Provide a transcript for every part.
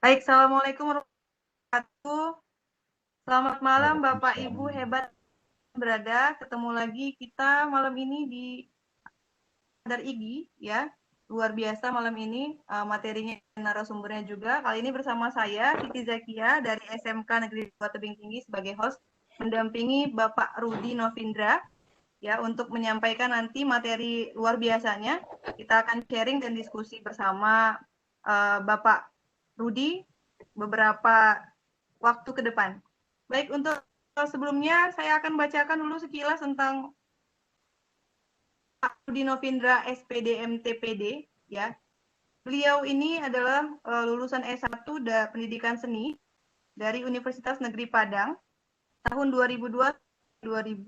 Baik, Assalamualaikum warahmatullahi wabarakatuh. Selamat malam Bapak Ibu Waalaikumsalam. hebat berada. Ketemu lagi kita malam ini di Radar IGI ya. Luar biasa malam ini materinya dan narasumbernya juga. Kali ini bersama saya Siti Zakia dari SMK Negeri 2 Tebing Tinggi sebagai host mendampingi Bapak Rudi Novindra ya untuk menyampaikan nanti materi luar biasanya. Kita akan sharing dan diskusi bersama Bapak Rudi beberapa waktu ke depan. Baik, untuk sebelumnya saya akan bacakan dulu sekilas tentang Pak Rudi Novindra SPD MTPD ya. Beliau ini adalah lulusan S1 Pendidikan Seni dari Universitas Negeri Padang tahun 2002 2000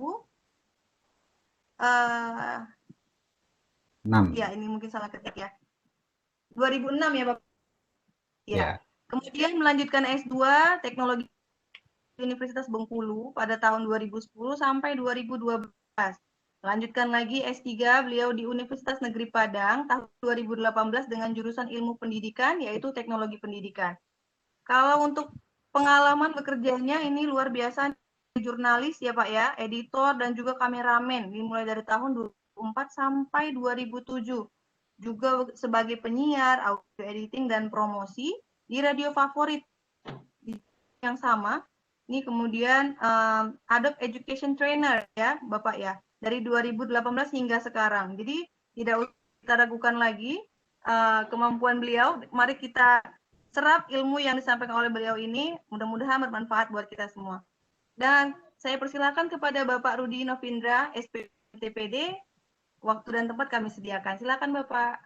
ya 6. ini mungkin salah ketik ya. 2006 ya Bapak. Ya. Ya. Kemudian melanjutkan S2 Teknologi Universitas Bengkulu pada tahun 2010 sampai 2012. Melanjutkan lagi S3 beliau di Universitas Negeri Padang tahun 2018 dengan jurusan Ilmu Pendidikan yaitu Teknologi Pendidikan. Kalau untuk pengalaman bekerjanya ini luar biasa, jurnalis ya Pak ya, editor dan juga kameramen dimulai dari tahun 2004 sampai 2007. Juga sebagai penyiar, audio editing dan promosi di radio favorit di yang sama. Ini kemudian Adobe Education Trainer ya, Bapak ya, dari 2018 hingga sekarang. Jadi tidak usah kita ragukan lagi kemampuan beliau. Mari kita serap ilmu yang disampaikan oleh beliau ini. Mudah-mudahan bermanfaat buat kita semua. Dan saya persilakan kepada Bapak Rudi Novindra, SPTPD. Waktu dan tempat kami sediakan. Silakan Bapak.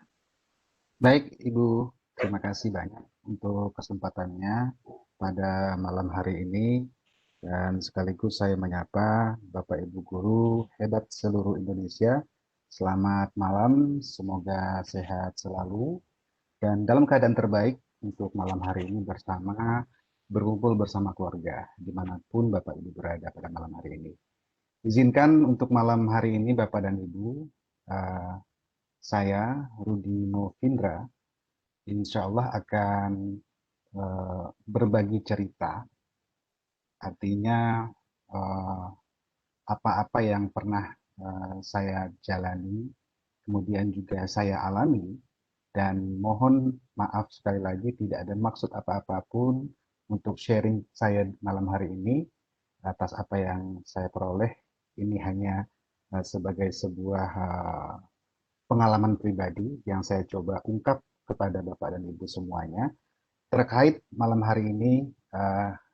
Baik, Ibu. Terima kasih banyak untuk kesempatannya pada malam hari ini. Dan sekaligus saya menyapa Bapak Ibu guru hebat seluruh Indonesia. Selamat malam, semoga sehat selalu dan dalam keadaan terbaik untuk malam hari ini berkumpul bersama keluarga, dimanapun Bapak Ibu berada pada malam hari ini. Izinkan untuk malam hari ini Bapak dan Ibu, eh, saya Rudi Novindra, insya Allah akan berbagi cerita, artinya eh, apa-apa yang pernah saya jalani, kemudian juga saya alami, dan mohon maaf sekali lagi tidak ada maksud apa-apapun untuk sharing saya malam hari ini atas apa yang saya peroleh. Ini hanya sebagai sebuah pengalaman pribadi yang saya coba ungkap kepada Bapak dan Ibu semuanya. Terkait malam hari ini,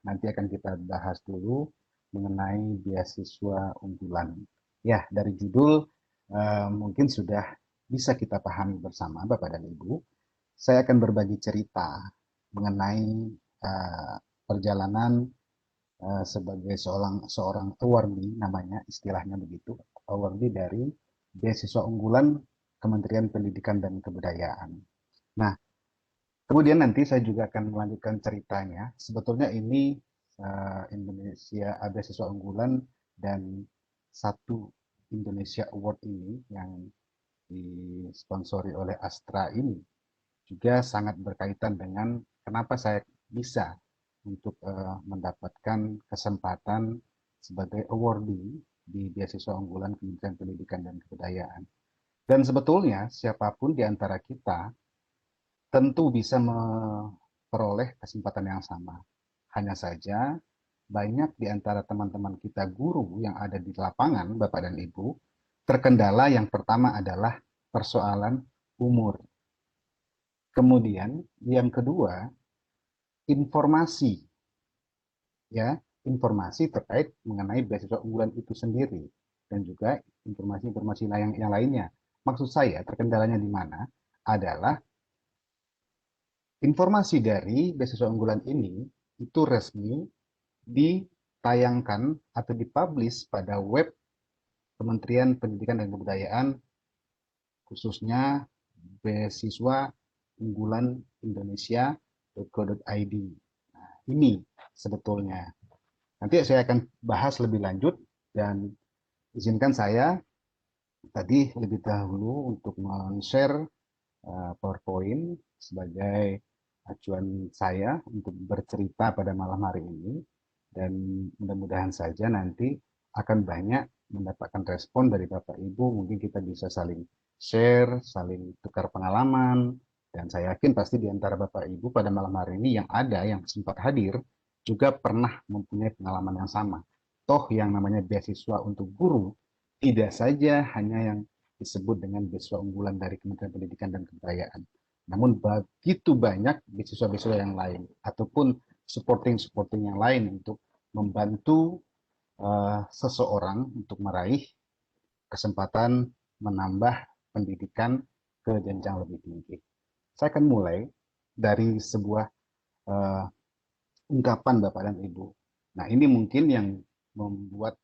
nanti akan kita bahas dulu mengenai beasiswa unggulan. Ya, dari judul mungkin sudah bisa kita pahami bersama Bapak dan Ibu. Saya akan berbagi cerita mengenai perjalanan sebagai seorang seorang awardee, namanya istilahnya begitu, awardee dari beasiswa unggulan Kementerian Pendidikan dan Kebudayaan. Nah, kemudian nanti saya juga akan melanjutkan ceritanya. Sebetulnya ini Indonesia beasiswa unggulan dan satu Indonesia Award ini yang disponsori oleh Astra ini juga sangat berkaitan dengan kenapa saya bisa untuk mendapatkan kesempatan sebagai awardee di beasiswa unggulan Kementerian Pendidikan dan Kebudayaan. Dan sebetulnya siapapun di antara kita tentu bisa memperoleh kesempatan yang sama. Hanya saja banyak di antara teman-teman kita guru yang ada di lapangan, Bapak dan Ibu, terkendala yang pertama adalah persoalan umur. Kemudian yang kedua, informasi, ya, informasi terkait mengenai beasiswa unggulan itu sendiri dan juga informasi-informasi yang lainnya. Maksud saya terkendalanya di mana adalah informasi dari beasiswa unggulan ini itu resmi ditayangkan atau dipublish pada web Kementerian Pendidikan dan Kebudayaan, khususnya beasiswa unggulan Indonesia.co.id. Nah, ini sebetulnya. Nanti saya akan bahas lebih lanjut dan izinkan saya tadi lebih dahulu untuk men-share PowerPoint sebagai acuan saya untuk bercerita pada malam hari ini, dan mudah-mudahan saja nanti akan banyak mendapatkan respon dari Bapak Ibu. Mungkin kita bisa saling share, saling tukar pengalaman, dan saya yakin pasti di antara Bapak Ibu pada malam hari ini yang ada, yang sempat hadir, juga pernah mempunyai pengalaman yang sama. Toh yang namanya beasiswa untuk guru tidak saja hanya yang disebut dengan beasiswa unggulan dari Kementerian Pendidikan dan Kebudayaan, namun begitu banyak beasiswa-beasiswa yang lain ataupun supporting yang lain untuk membantu seseorang untuk meraih kesempatan menambah pendidikan ke jenjang lebih tinggi. Saya akan mulai dari sebuah uh, ungkapan Bapak dan Ibu. Nah, ini mungkin yang membuat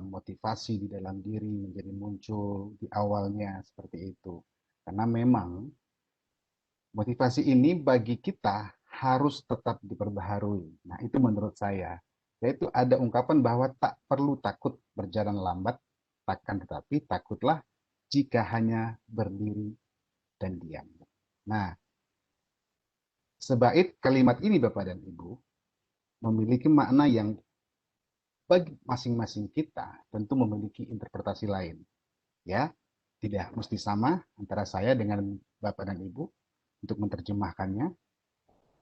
motivasi di dalam diri menjadi muncul di awalnya seperti itu. Karena memang motivasi ini bagi kita harus tetap diperbaharui. Nah, itu menurut saya. Yaitu ada ungkapan bahwa tak perlu takut berjalan lambat, takkan tetapi takutlah jika hanya berdiri dan diam. Nah, sebaik kalimat ini Bapak dan Ibu memiliki makna yang bagi masing-masing kita tentu memiliki interpretasi lain. Ya, tidak mesti sama antara saya dengan Bapak dan Ibu untuk menerjemahkannya.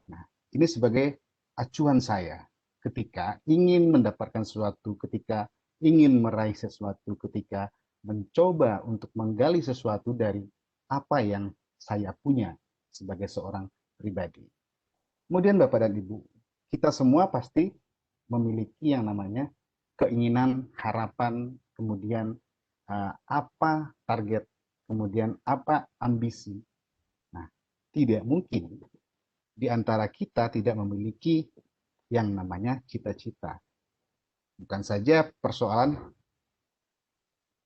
Nah, ini sebagai acuan saya ketika ingin mendapatkan sesuatu, ketika ingin meraih sesuatu, ketika mencoba untuk menggali sesuatu dari apa yang saya punya sebagai seorang pribadi. Kemudian Bapak dan Ibu, kita semua pasti memiliki yang namanya keinginan, harapan, kemudian apa target, kemudian apa ambisi. Nah, tidak mungkin di antara kita tidak memiliki yang namanya cita-cita. Bukan saja persoalan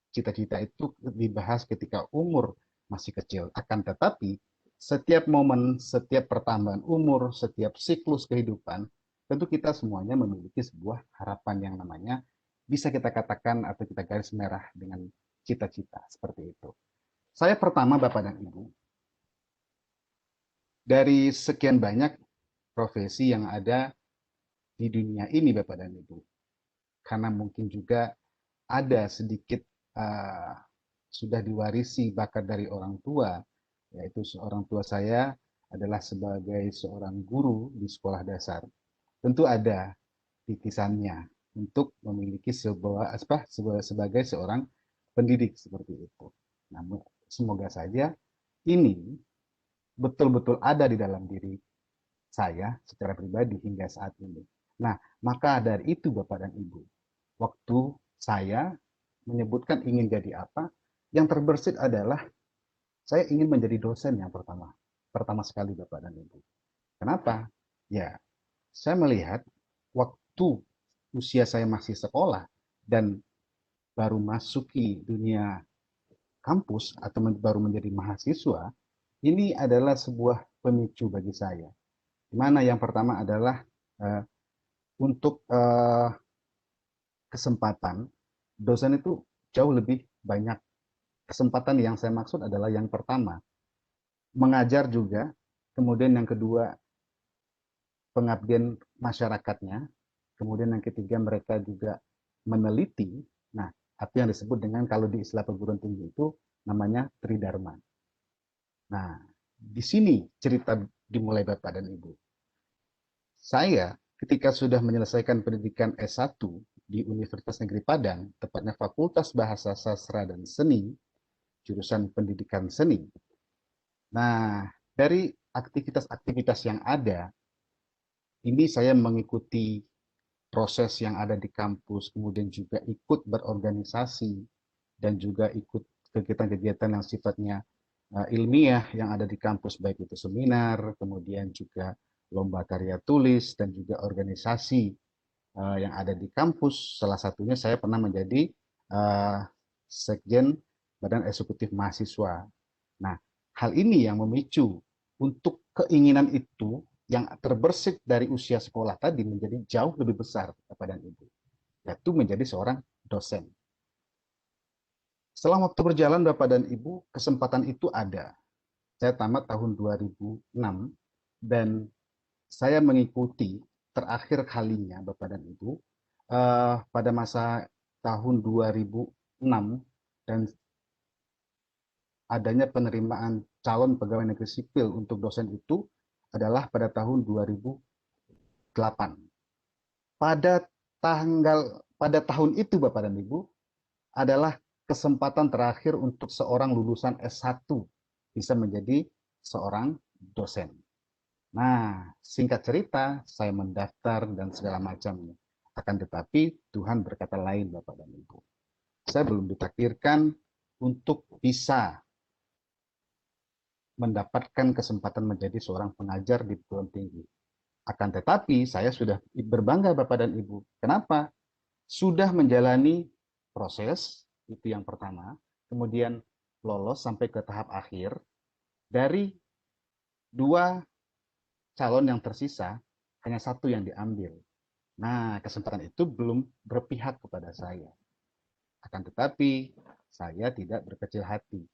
cita-cita itu dibahas ketika umur masih kecil, akan tetapi setiap momen, setiap pertambahan umur, setiap siklus kehidupan, tentu kita semuanya memiliki sebuah harapan yang namanya bisa kita katakan atau kita garis merah dengan cita-cita seperti itu. Saya pertama Bapak dan Ibu, dari sekian banyak profesi yang ada di dunia ini Bapak dan Ibu, karena mungkin juga ada sedikit uh, sudah diwarisi bakat dari orang tua, yaitu seorang tua saya adalah sebagai seorang guru di sekolah dasar. Tentu ada titisannya untuk memiliki sebuah apa sebagai seorang pendidik seperti itu. Namun semoga saja ini betul-betul ada di dalam diri saya secara pribadi hingga saat ini. Nah, maka dari itu Bapak dan Ibu, waktu saya menyebutkan ingin jadi apa, yang terbersit adalah saya ingin menjadi dosen yang pertama. Pertama sekali Bapak dan Ibu. Kenapa? Ya, saya melihat waktu usia saya masih sekolah dan baru masuki dunia kampus atau baru menjadi mahasiswa, ini adalah sebuah pemicu bagi saya. Di mana yang pertama adalah uh, untuk kesempatan, dosen itu jauh lebih banyak. Kesempatan yang saya maksud adalah yang pertama, mengajar juga, kemudian yang kedua, pengabdian masyarakatnya, kemudian yang ketiga, mereka juga meneliti. Nah, apa yang disebut dengan kalau di istilah perguruan tinggi itu namanya tridharma. Nah, di sini cerita dimulai Bapak dan Ibu. Saya ketika sudah menyelesaikan pendidikan S1 di Universitas Negeri Padang, tepatnya Fakultas Bahasa Sastra dan Seni, jurusan pendidikan seni. Nah, dari aktivitas-aktivitas yang ada, ini saya mengikuti proses yang ada di kampus, kemudian juga ikut berorganisasi, dan juga ikut kegiatan-kegiatan yang sifatnya ilmiah yang ada di kampus, baik itu seminar, kemudian juga lomba karya tulis, dan juga organisasi yang ada di kampus. Salah satunya saya pernah menjadi Sekjen Badan Eksekutif Mahasiswa. Nah, hal ini yang memicu untuk keinginan itu yang terbersit dari usia sekolah tadi menjadi jauh lebih besar Bapak dan Ibu, yaitu menjadi seorang dosen. Setelah waktu berjalan Bapak dan Ibu, kesempatan itu ada. Saya tamat tahun 2006 dan saya mengikuti terakhir kalinya Bapak dan Ibu pada masa tahun 2006, dan adanya penerimaan calon pegawai negeri sipil untuk dosen itu adalah pada tahun 2008. Pada pada tahun itu Bapak dan Ibu adalah kesempatan terakhir untuk seorang lulusan S1 bisa menjadi seorang dosen. Nah, singkat cerita, saya mendaftar dan segala macamnya. Akan tetapi, Tuhan berkata lain, Bapak dan Ibu. Saya belum ditakdirkan untuk bisa mendapatkan kesempatan menjadi seorang pengajar di perguruan tinggi. Akan tetapi, saya sudah berbangga, Bapak dan Ibu. Kenapa? Sudah menjalani proses, itu yang pertama. Kemudian lolos sampai ke tahap akhir. Dari dua calon yang tersisa, hanya satu yang diambil. Nah, kesempatan itu belum berpihak kepada saya. Akan tetapi, saya tidak berkecil hati.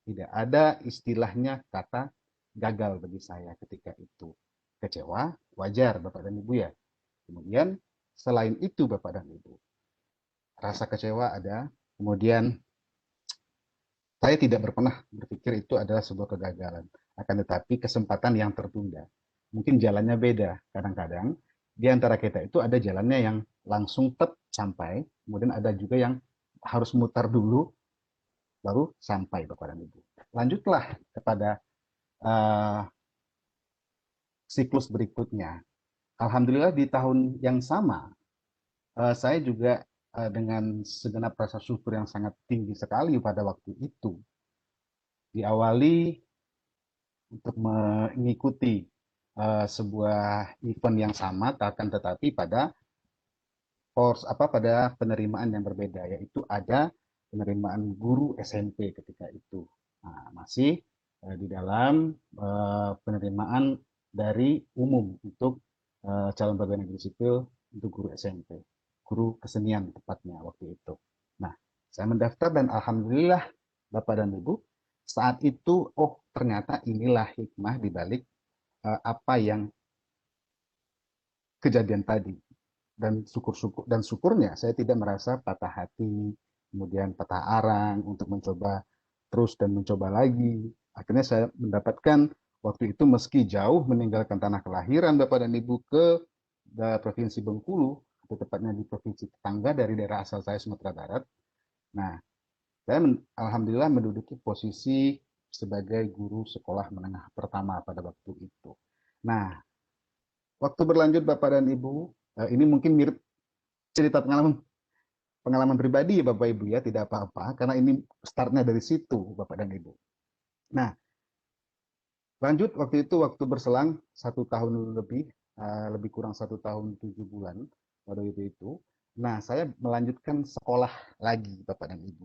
Tidak ada istilahnya kata gagal bagi saya ketika itu. Kecewa, wajar Bapak dan Ibu ya. Kemudian, selain itu Bapak dan Ibu, rasa kecewa ada. Kemudian, saya tidak pernah berpikir itu adalah sebuah kegagalan. Akan tetapi, kesempatan yang tertunda. Mungkin jalannya beda. Kadang-kadang, di antara kita itu ada jalannya yang langsung sampai, kemudian ada juga yang harus mutar dulu, baru sampai Bapak dan Ibu. Lanjutlah kepada uh, siklus berikutnya. Alhamdulillah di tahun yang sama, saya juga dengan segenap rasa syukur yang sangat tinggi sekali pada waktu itu, diawali untuk mengikuti sebuah event yang sama, akan tetapi pada pada penerimaan yang berbeda, yaitu ada penerimaan guru SMP ketika itu. Nah, masih di dalam penerimaan dari umum untuk calon pegawai negeri sipil untuk guru SMP, guru kesenian tepatnya waktu itu. Nah, saya mendaftar dan alhamdulillah Bapak dan Ibu, saat itu ternyata inilah hikmah di balik apa yang kejadian tadi. Dan syukurnya saya tidak merasa patah hati, kemudian patah arang untuk mencoba terus dan mencoba lagi. Akhirnya saya mendapatkan waktu itu meski jauh meninggalkan tanah kelahiran Bapak dan Ibu ke Provinsi Bengkulu, atau tepatnya di provinsi tetangga dari daerah asal saya Sumatera Barat. Nah, saya alhamdulillah menduduki posisi sebagai guru sekolah menengah pertama pada waktu itu. Nah, waktu berlanjut Bapak dan Ibu, ini mungkin mirip cerita pengalaman pengalaman pribadi ya Bapak Ibu ya, tidak apa-apa karena ini startnya dari situ Bapak dan Ibu. Nah, lanjut waktu itu waktu berselang 1 tahun lebih, lebih kurang 1 tahun 7 bulan pada waktu itu. Nah, saya melanjutkan sekolah lagi Bapak dan Ibu.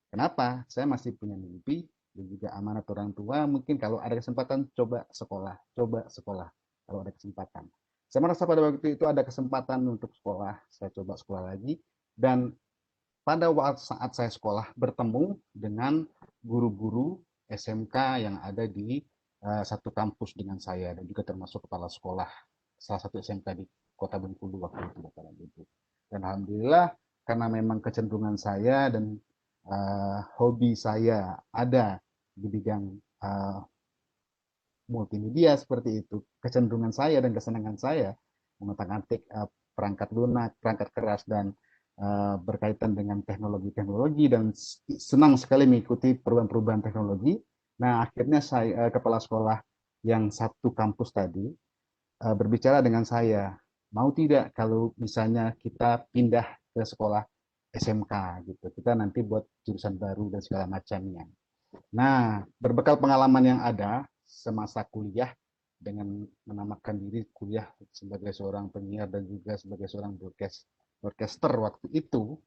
Kenapa? Saya masih punya mimpi dan juga amanat orang tua. Mungkin kalau ada kesempatan coba sekolah kalau ada kesempatan. Saya merasa pada waktu itu ada kesempatan untuk sekolah, saya coba sekolah lagi, dan pada saat saya sekolah bertemu dengan guru-guru SMK yang ada di satu kampus dengan saya dan juga termasuk kepala sekolah salah satu SMK di Kota Bengkulu waktu itu Bapak dan Ibu. Dan alhamdulillah karena memang kecenderungan saya dan hobi saya ada di bidang multimedia seperti itu, kecenderungan saya dan kesenangan saya mengotak-atik perangkat lunak, perangkat keras dan berkaitan dengan teknologi-teknologi dan senang sekali mengikuti perubahan-perubahan teknologi. Nah, akhirnya saya kepala sekolah yang satu kampus tadi berbicara dengan saya, mau tidak kalau misalnya kita pindah ke sekolah SMK gitu, kita nanti buat jurusan baru dan segala macamnya. Nah, berbekal pengalaman yang ada semasa kuliah dengan menamakan diri kuliah sebagai seorang penyiar dan juga sebagai seorang broadcaster waktu itu,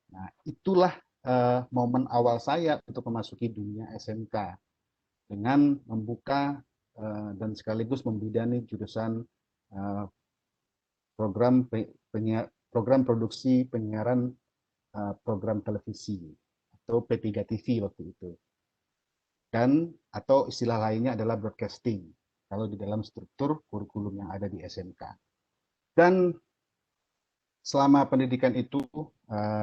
nah itulah momen awal saya untuk memasuki dunia SMK dengan membuka dan sekaligus membidani jurusan uh, program program produksi penyiaran program televisi atau P3 TV waktu itu, dan atau istilah lainnya adalah broadcasting kalau di dalam struktur kurikulum yang ada di SMK. Dan selama pendidikan itu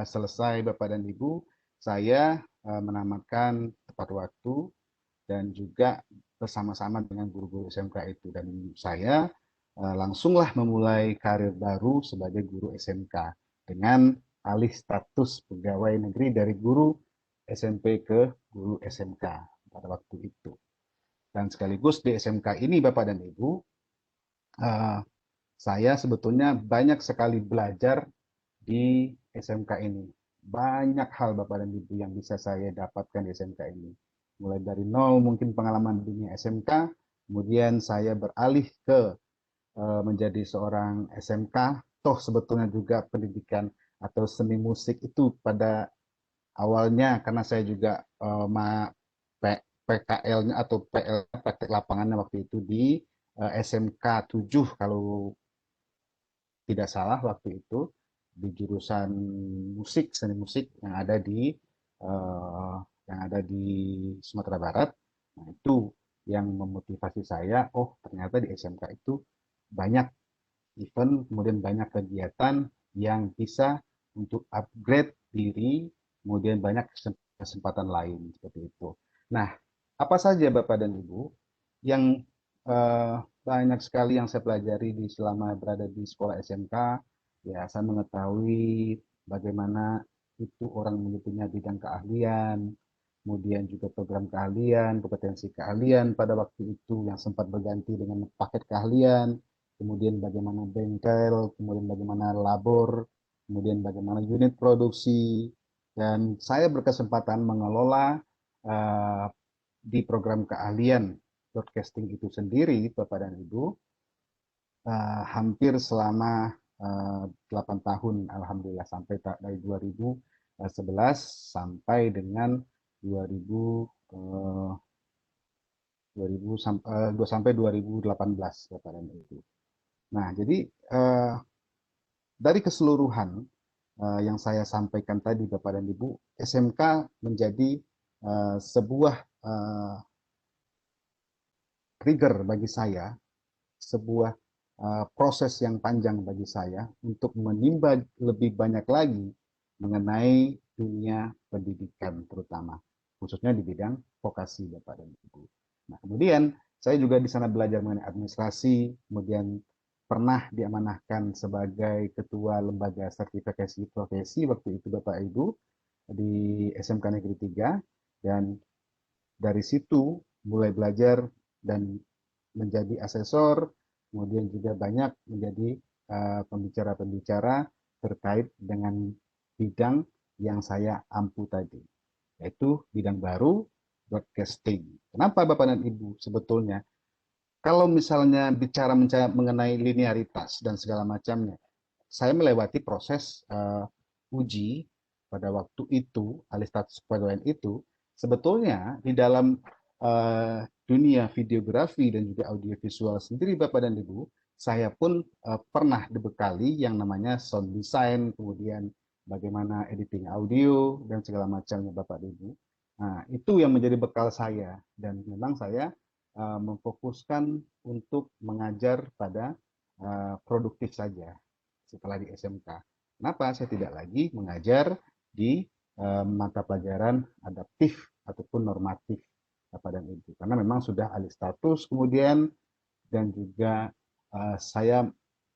selesai Bapak dan Ibu, saya menamatkan tepat waktu dan juga bersama-sama dengan guru-guru SMK itu. Dan saya langsunglah memulai karir baru sebagai guru SMK dengan alih status pegawai negeri dari guru SMP ke guru SMK pada waktu itu. Dan sekaligus di SMK ini Bapak dan Ibu, saya sebetulnya banyak sekali belajar di SMK ini. Banyak hal Bapak dan Ibu yang bisa saya dapatkan di SMK ini. Mulai dari nol mungkin pengalaman dunia SMK, kemudian saya beralih ke menjadi seorang SMK, toh sebetulnya juga pendidikan atau seni musik itu pada awalnya karena saya juga PKL-nya atau PL praktek lapangannya waktu itu di SMK 7 kalau tidak salah waktu itu di jurusan musik seni musik uh, yang ada di Sumatera Barat. Nah, itu yang memotivasi saya, oh ternyata di SMK itu banyak event, kemudian banyak kegiatan yang bisa untuk upgrade diri, kemudian banyak kesempatan lain seperti itu. Nah, apa saja Bapak dan Ibu yang banyak sekali yang saya pelajari di selama berada di sekolah SMK, ya saya mengetahui bagaimana itu orang mempunyai bidang keahlian, kemudian juga program keahlian, kompetensi keahlian pada waktu itu yang sempat berganti dengan paket keahlian, kemudian bagaimana bengkel, kemudian bagaimana labor, kemudian bagaimana unit produksi, dan saya berkesempatan mengelola uh, di program keahlian broadcasting itu sendiri, Bapak dan Ibu, hampir selama 8 tahun, Alhamdulillah, sampai dari 2011 sampai dengan 2000, 2000 sampai 2018, Bapak dan Ibu. Nah, jadi dari keseluruhan yang saya sampaikan tadi, Bapak dan Ibu, SMK menjadi sebuah trigger bagi saya, sebuah proses yang panjang bagi saya untuk menimba lebih banyak lagi mengenai dunia pendidikan terutama, khususnya di bidang vokasi Bapak dan Ibu. Nah, kemudian saya juga di sana belajar mengenai administrasi, kemudian pernah diamanahkan sebagai ketua lembaga sertifikasi profesi waktu itu Bapak Ibu di SMK Negeri 3, dan dari situ mulai belajar dan menjadi asesor, kemudian juga banyak menjadi pembicara-pembicara terkait dengan bidang yang saya ampu tadi, yaitu bidang baru broadcasting. Kenapa Bapak dan Ibu sebetulnya? Kalau misalnya bicara mengenai linearitas dan segala macamnya, saya melewati proses uji pada waktu itu, alih status kepegawaian itu, sebetulnya di dalam dunia videografi dan juga audiovisual sendiri Bapak dan Ibu, saya pun pernah dibekali yang namanya sound design, kemudian bagaimana editing audio dan segala macamnya Bapak dan Ibu. Nah, itu yang menjadi bekal saya, dan memang saya memfokuskan untuk mengajar pada produktif saja setelah di SMK. Kenapa saya tidak lagi mengajar di mata pelajaran adaptif ataupun normatif Bapak dan Ibu, karena memang sudah alih status kemudian, dan juga saya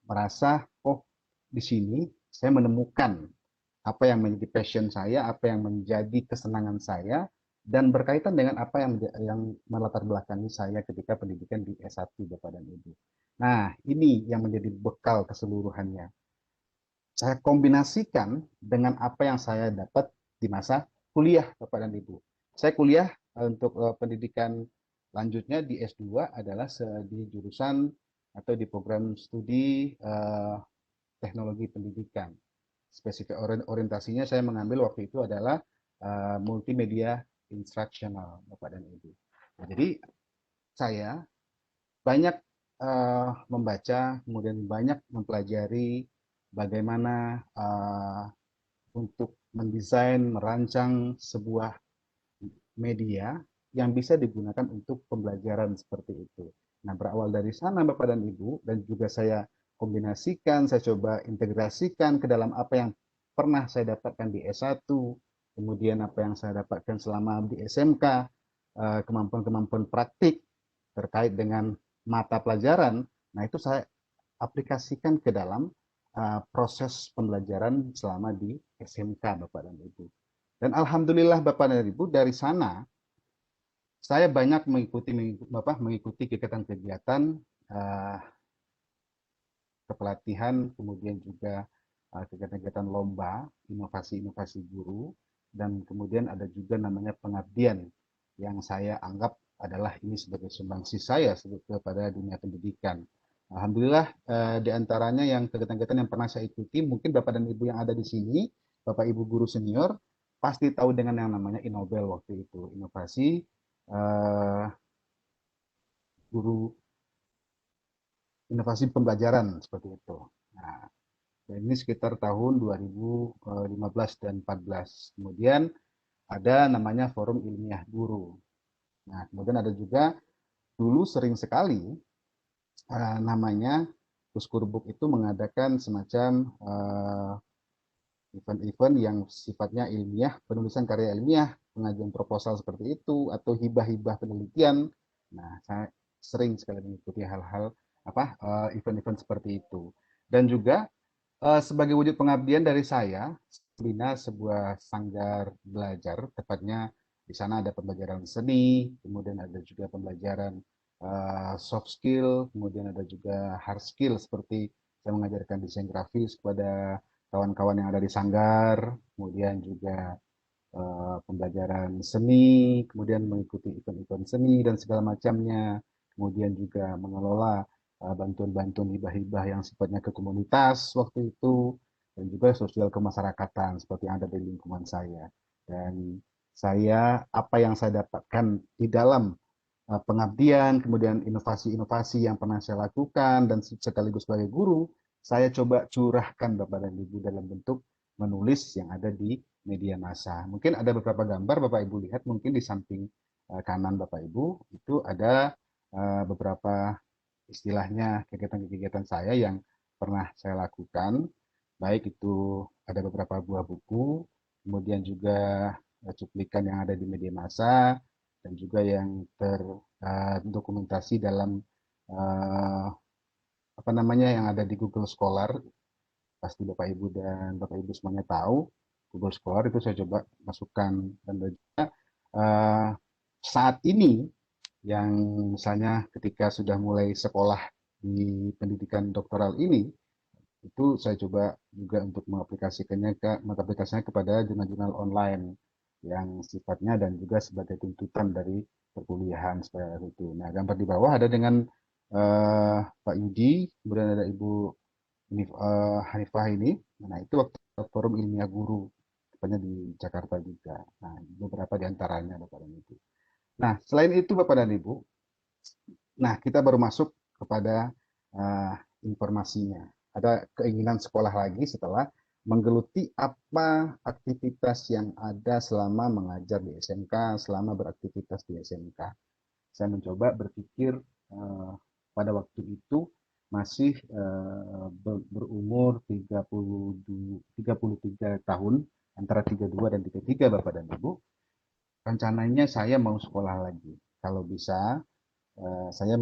merasa, oh di sini saya menemukan apa yang menjadi passion saya, apa yang menjadi kesenangan saya, dan berkaitan dengan apa yang melatar belakangi saya ketika pendidikan di S1 Bapak dan Ibu. Nah, ini yang menjadi bekal keseluruhannya. Saya kombinasikan dengan apa yang saya dapat di masa kuliah Bapak dan Ibu. Saya kuliah untuk pendidikan lanjutnya di S2 adalah di jurusan atau di program studi teknologi pendidikan. Spesifik orientasinya saya mengambil waktu itu adalah multimedia instructional Bapak dan Ibu. Nah, jadi saya banyak membaca, kemudian banyak mempelajari bagaimana untuk mendesain, merancang sebuah media yang bisa digunakan untuk pembelajaran seperti itu. Nah, berawal dari sana Bapak dan Ibu, dan juga saya kombinasikan, saya coba integrasikan ke dalam apa yang pernah saya dapatkan di S1, kemudian apa yang saya dapatkan selama di SMK, kemampuan-kemampuan praktik terkait dengan mata pelajaran. Nah, itu saya aplikasikan ke dalam proses pembelajaran selama di SMK Bapak dan Ibu. Dan alhamdulillah Bapak dan Ibu, dari sana saya banyak mengikuti kegiatan-kegiatan uh, kepelatihan, kemudian juga kegiatan-kegiatan lomba, inovasi-inovasi guru, dan kemudian ada juga namanya pengabdian yang saya anggap adalah ini sebagai sumbangsi saya kepada dunia pendidikan. Alhamdulillah di antaranya yang kegiatan-kegiatan yang pernah saya ikuti, mungkin Bapak dan Ibu yang ada di sini, Bapak Ibu guru senior, pasti tahu dengan yang namanya Inobel waktu itu, inovasi uh, guru inovasi pembelajaran seperti itu. Nah, dan ini sekitar tahun 2015 dan 14. Kemudian ada namanya Forum Ilmiah Guru. Nah, kemudian ada juga dulu sering sekali namanya Kuskurbuk itu mengadakan semacam event-event yang sifatnya ilmiah, penulisan karya ilmiah, pengajuan proposal seperti itu, atau hibah-hibah penelitian. Nah, saya sering sekali mengikuti hal-hal event-event seperti itu. Dan juga sebagai wujud pengabdian dari saya, bina sebuah sanggar belajar, tepatnya di sana ada pembelajaran seni, kemudian ada juga pembelajaran soft skill, kemudian ada juga hard skill seperti saya mengajarkan desain grafis kepada kawan-kawan yang ada di sanggar, kemudian juga pembelajaran seni, kemudian mengikuti event-event seni dan segala macamnya, kemudian juga mengelola bantuan-bantuan hibah-hibah yang sifatnya ke komunitas waktu itu, dan juga sosial kemasyarakatan seperti yang ada di lingkungan saya. Dan apa yang saya dapatkan di dalam pengabdian, kemudian inovasi-inovasi yang pernah saya lakukan, dan sekaligus sebagai guru, saya coba curahkan Bapak dan Ibu dalam bentuk menulis yang ada di media massa. Mungkin ada beberapa gambar Bapak Ibu lihat, mungkin di samping kanan Bapak Ibu, itu ada beberapa istilahnya kegiatan-kegiatan saya yang pernah saya lakukan, baik itu ada beberapa buah buku, kemudian juga cuplikan yang ada di media massa, dan juga yang terdokumentasi dalam uh, apa namanya yang ada di Google Scholar. Pasti Bapak Ibu dan Bapak Ibu semuanya tahu Google Scholar itu saya coba masukkan, dan juga uh, saat ini yang misalnya ketika sudah mulai sekolah di pendidikan doktoral ini, itu saya coba juga untuk mengaplikasikannya kepada jurnal-jurnal online yang sifatnya dan juga sebagai tuntutan dari perkuliahan seperti itu. Nah, gambar di bawah ada dengan Pak Yudi, kemudian ada Ibu Hanifah ini. Nah, itu waktu forum ilmiah guru, tepatnya di Jakarta juga. Nah, beberapa di antaranya Bapak dan Ibu. Nah, selain itu Bapak dan Ibu, nah kita baru masuk kepada uh, informasinya. Ada keinginan sekolah lagi setelah menggeluti apa aktivitas yang ada selama mengajar di SMK, selama beraktivitas di SMK. Saya mencoba berpikir pada waktu itu masih berumur 33 tahun, antara 32 dan 33 Bapak dan Ibu. Rencananya saya mau sekolah lagi. Kalau bisa, saya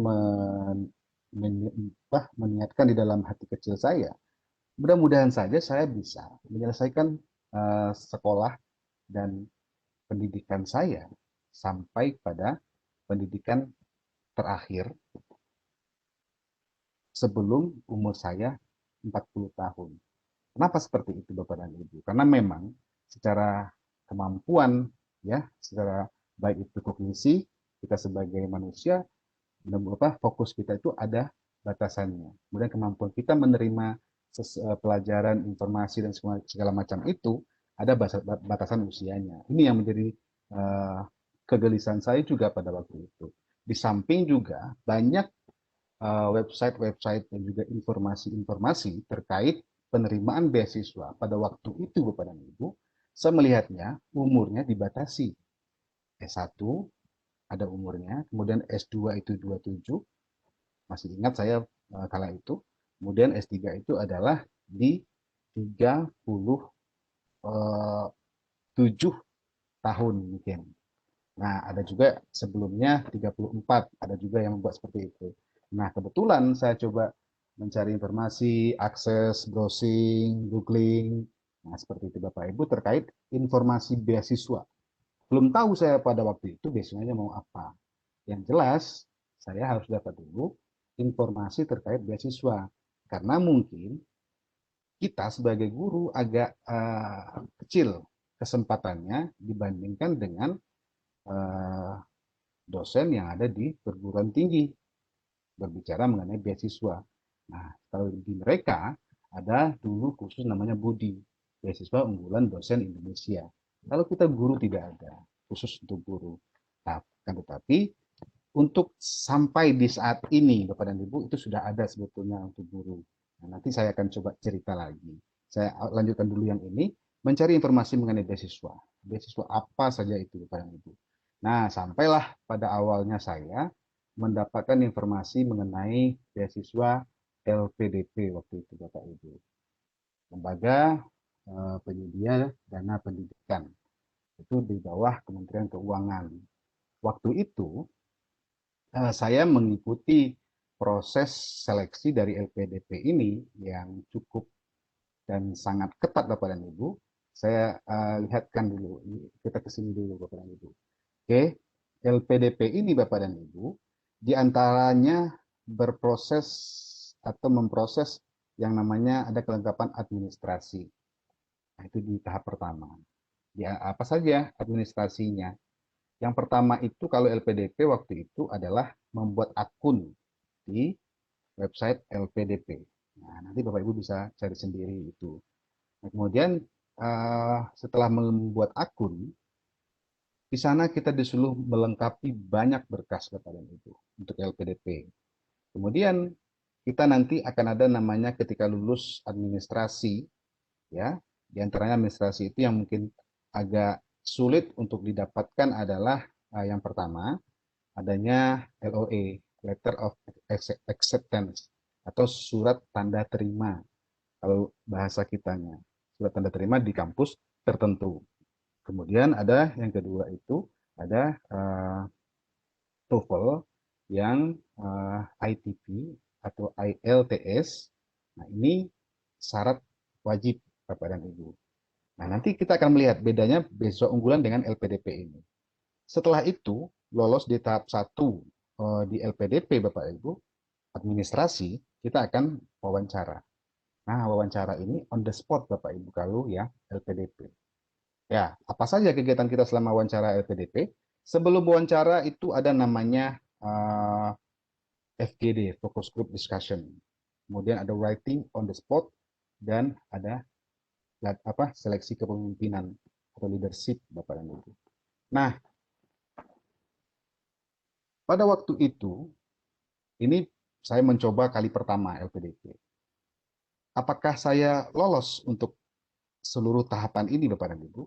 meniatkan di dalam hati kecil saya, mudah-mudahan saja saya bisa menyelesaikan sekolah dan pendidikan saya sampai pada pendidikan terakhir sebelum umur saya 40 tahun. Kenapa seperti itu Bapak dan Ibu? Karena memang secara kemampuan, ya, secara baik itu kognisi, kita sebagai manusia, fokus kita itu ada batasannya. Kemudian kemampuan kita menerima pelajaran, informasi, dan segala macam itu ada batasan usianya. Ini yang menjadi kegelisahan saya juga pada waktu itu. Di samping juga banyak website-website dan juga informasi-informasi terkait penerimaan beasiswa pada waktu itu Bapak dan Ibu, saya melihatnya umurnya dibatasi. S1 ada umurnya, kemudian S2 itu 27, Masih ingat saya kala itu. Kemudian S3 itu adalah di 37 tahun mungkin. Nah, ada juga sebelumnya 34, ada juga yang membuat seperti itu. Nah, kebetulan saya coba mencari informasi, akses, browsing, googling, nah seperti itu Bapak Ibu terkait informasi beasiswa. Belum tahu saya pada waktu itu beasiswanya mau apa. Yang jelas, saya harus dapat dulu informasi terkait beasiswa. Karena mungkin kita sebagai guru agak kecil kesempatannya dibandingkan dengan eh, dosen yang ada di perguruan tinggi berbicara mengenai beasiswa. Nah, kalau di mereka ada dulu khusus namanya BUDI, beasiswa unggulan dosen Indonesia. Kalau kita guru tidak ada khusus untuk guru. Nah, kan tetapi untuk sampai di saat ini Bapak dan Ibu itu sudah ada sebetulnya untuk guru. Nah, nanti saya akan coba cerita lagi. Saya lanjutkan dulu yang ini, mencari informasi mengenai beasiswa. Beasiswa apa saja itu Bapak dan Ibu. Nah, sampailah pada awalnya saya mendapatkan informasi mengenai beasiswa LPDP waktu itu Bapak Ibu. Lembaga penyedia dana pendidikan. Itu di bawah Kementerian Keuangan. Waktu itu saya mengikuti proses seleksi dari LPDP ini yang cukup dan sangat ketat Bapak dan Ibu. Saya lihatkan dulu, kita kesini dulu Bapak dan Ibu. Oke, LPDP ini Bapak dan Ibu, diantaranya berproses atau memproses yang namanya ada kelengkapan administrasi. Nah, itu di tahap pertama. Ya, apa saja administrasinya? Yang pertama itu kalau LPDP waktu itu adalah membuat akun di website LPDP. Nah, nanti Bapak Ibu bisa cari sendiri itu. Nah, kemudian setelah membuat akun, di sana kita disuruh melengkapi banyak berkas Bapak dan Ibu untuk LPDP. Kemudian kita nanti akan ada namanya ketika lulus administrasi, ya, di antaranya administrasi itu yang mungkin agak sulit untuk didapatkan adalah yang pertama adanya LOE, Letter of Acceptance, atau surat tanda terima kalau bahasa kitanya, surat tanda terima di kampus tertentu. Kemudian ada yang kedua itu ada TOEFL yang ITP atau IELTS. Nah, ini syarat wajib Bapak dan Ibu. Nah, nanti kita akan melihat bedanya beasiswa unggulan dengan LPDP ini. Setelah itu, lolos di tahap 1 di LPDP Bapak Ibu, administrasi, kita akan wawancara. Nah, wawancara ini on the spot Bapak Ibu kalau ya LPDP. Ya, apa saja kegiatan kita selama wawancara LPDP? Sebelum wawancara itu ada namanya FGD, Focus Group Discussion. Kemudian ada writing on the spot dan ada seleksi kepemimpinan atau leadership Bapak dan Ibu. Nah, pada waktu itu ini saya mencoba kali pertama LPDP. Apakah saya lolos untuk seluruh tahapan ini Bapak dan Ibu?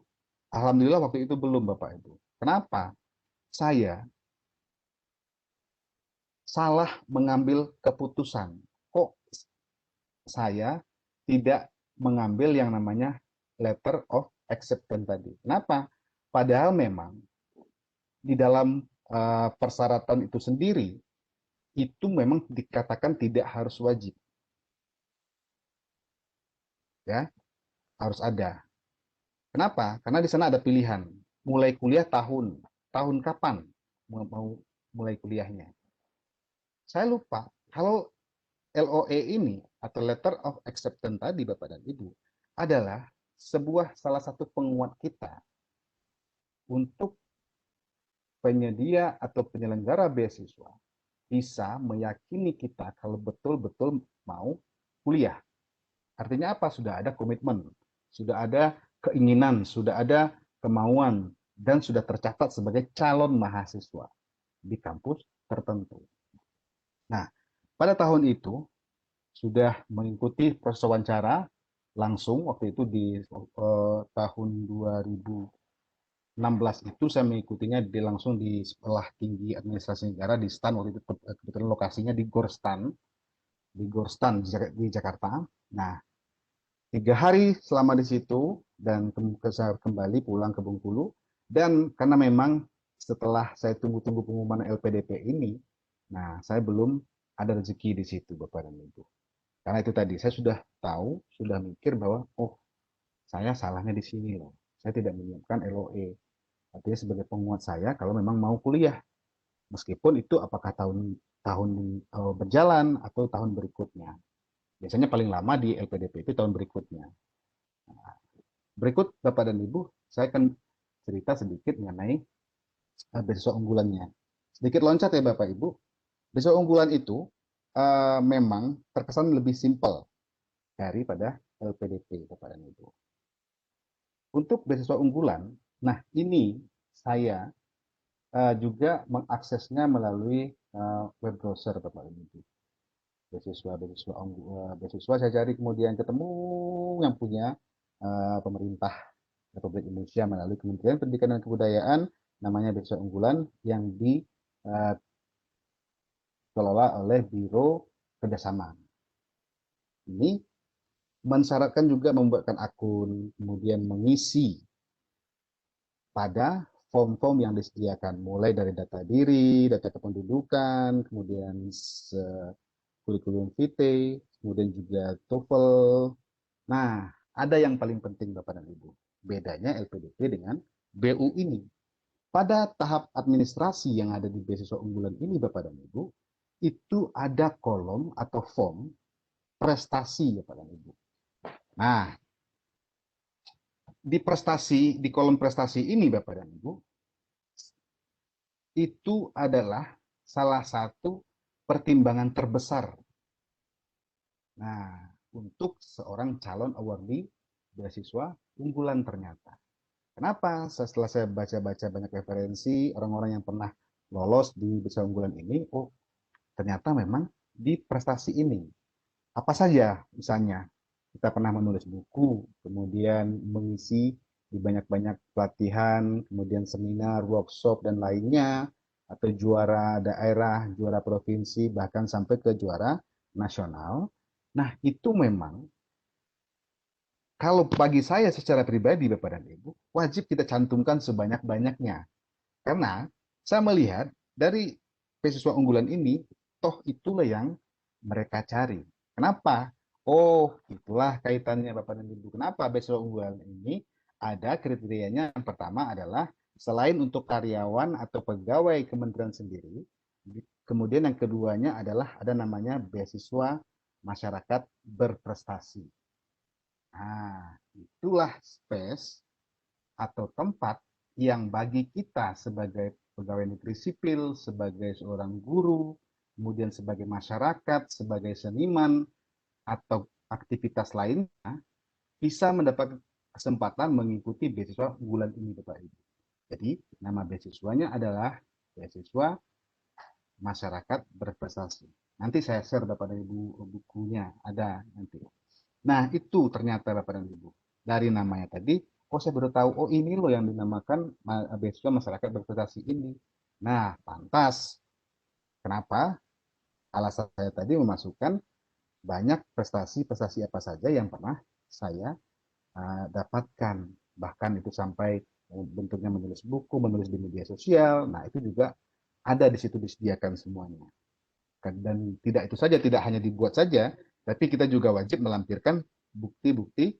Alhamdulillah waktu itu belum Bapak Ibu. Kenapa? Saya salah mengambil keputusan. Kok saya tidak mengambil yang namanya letter of acceptance tadi? Kenapa? Padahal memang di dalam persyaratan itu sendiri itu memang dikatakan tidak harus wajib, ya, harus ada. Kenapa? Karena di sana ada pilihan. Mulai kuliah tahun kapan mau mulai kuliahnya. Saya lupa. Kalau LOE ini atau Letter of Acceptance tadi Bapak dan Ibu adalah sebuah salah satu penguat kita untuk penyedia atau penyelenggara beasiswa bisa meyakini kita kalau betul-betul mau kuliah. Artinya apa? Sudah ada komitmen, sudah ada keinginan, sudah ada kemauan, dan sudah tercatat sebagai calon mahasiswa di kampus tertentu. Nah, pada tahun itu sudah mengikuti proses wawancara langsung waktu itu di tahun 2000 2016 itu saya mengikutinya langsung di Sekolah Tinggi Administrasi Negara di STAN, waktu itu kebetulan lokasinya di Gorstan di Jakarta. Nah, 3 hari selama di situ dan saya kembali pulang ke Bengkulu, dan karena memang setelah saya tunggu-tunggu pengumuman LPDP ini, nah saya belum ada rezeki di situ Bapak dan Ibu. Karena itu tadi saya sudah tahu, sudah mikir bahwa oh saya salahnya di sini loh. Saya tidak menyiapkan LOE. Artinya sebagai penguat saya kalau memang mau kuliah. Meskipun itu apakah tahun tahun berjalan atau tahun berikutnya. Biasanya paling lama di LPDP itu tahun berikutnya. Berikut Bapak dan Ibu, saya akan cerita sedikit mengenai beasiswa unggulannya. Sedikit loncat ya Bapak Ibu. Beasiswa unggulan itu memang terkesan lebih simpel daripada LPDP Bapak dan Ibu. Untuk beasiswa unggulan, nah ini saya juga mengaksesnya melalui web browser Bapak Ibu. Beasiswa saya cari kemudian ketemu yang punya pemerintah Republik Indonesia melalui Kementerian Pendidikan dan Kebudayaan, namanya beasiswa unggulan yang dikelola oleh Biro Kerjasama. Ini mensyaratkan juga membuatkan akun, kemudian mengisi pada form-form yang disediakan, mulai dari data diri, data kependudukan, kemudian kurikulum vitae, kemudian juga TOEFL. Nah, ada yang paling penting Bapak dan Ibu. Bedanya LPDP dengan BU ini. Pada tahap administrasi yang ada di beasiswa unggulan ini Bapak dan Ibu, itu ada kolom atau form prestasi Bapak dan Ibu. Nah, di kolom prestasi ini Bapak dan Ibu, itu adalah salah satu pertimbangan terbesar. Nah, untuk seorang calon awardee beasiswa unggulan ternyata. Kenapa? Setelah saya baca-baca banyak referensi orang-orang yang pernah lolos di beasiswa unggulan ini, oh ternyata memang di prestasi ini. Apa saja misalnya kita pernah menulis buku, kemudian mengisi di banyak-banyak pelatihan, kemudian seminar, workshop, dan lainnya, atau juara daerah, juara provinsi, bahkan sampai ke juara nasional. Nah, itu memang kalau bagi saya secara pribadi, Bapak dan Ibu, wajib kita cantumkan sebanyak-banyaknya. Karena saya melihat dari beasiswa unggulan ini, toh itulah yang mereka cari. Kenapa? Oh, itulah kaitannya Bapak dan Ibu. Kenapa beasiswa unggulan ini ada kriterianya? Yang pertama adalah selain untuk karyawan atau pegawai kementerian sendiri, kemudian yang keduanya adalah ada namanya beasiswa masyarakat berprestasi. Nah, itulah space atau tempat yang bagi kita sebagai pegawai negeri sipil, sebagai seorang guru, kemudian sebagai masyarakat, sebagai seniman, atau aktivitas lainnya, bisa mendapat kesempatan mengikuti beasiswa unggulan ini, Bapak Ibu. Jadi, nama beasiswanya adalah beasiswa masyarakat berprestasi. Nanti saya share Bapak dan Ibu bukunya, ada nanti. Nah, itu ternyata Bapak dan Ibu. Dari namanya tadi, oh saya baru tahu, oh ini loh yang dinamakan beasiswa masyarakat berprestasi ini. Nah, pantas. Kenapa? Alasan saya tadi memasukkan banyak prestasi-prestasi apa saja yang pernah saya dapatkan. Bahkan itu sampai bentuknya menulis buku, menulis di media sosial. Nah, itu juga ada di situ disediakan semuanya. Dan tidak itu saja, tidak hanya dibuat saja, tapi kita juga wajib melampirkan bukti-bukti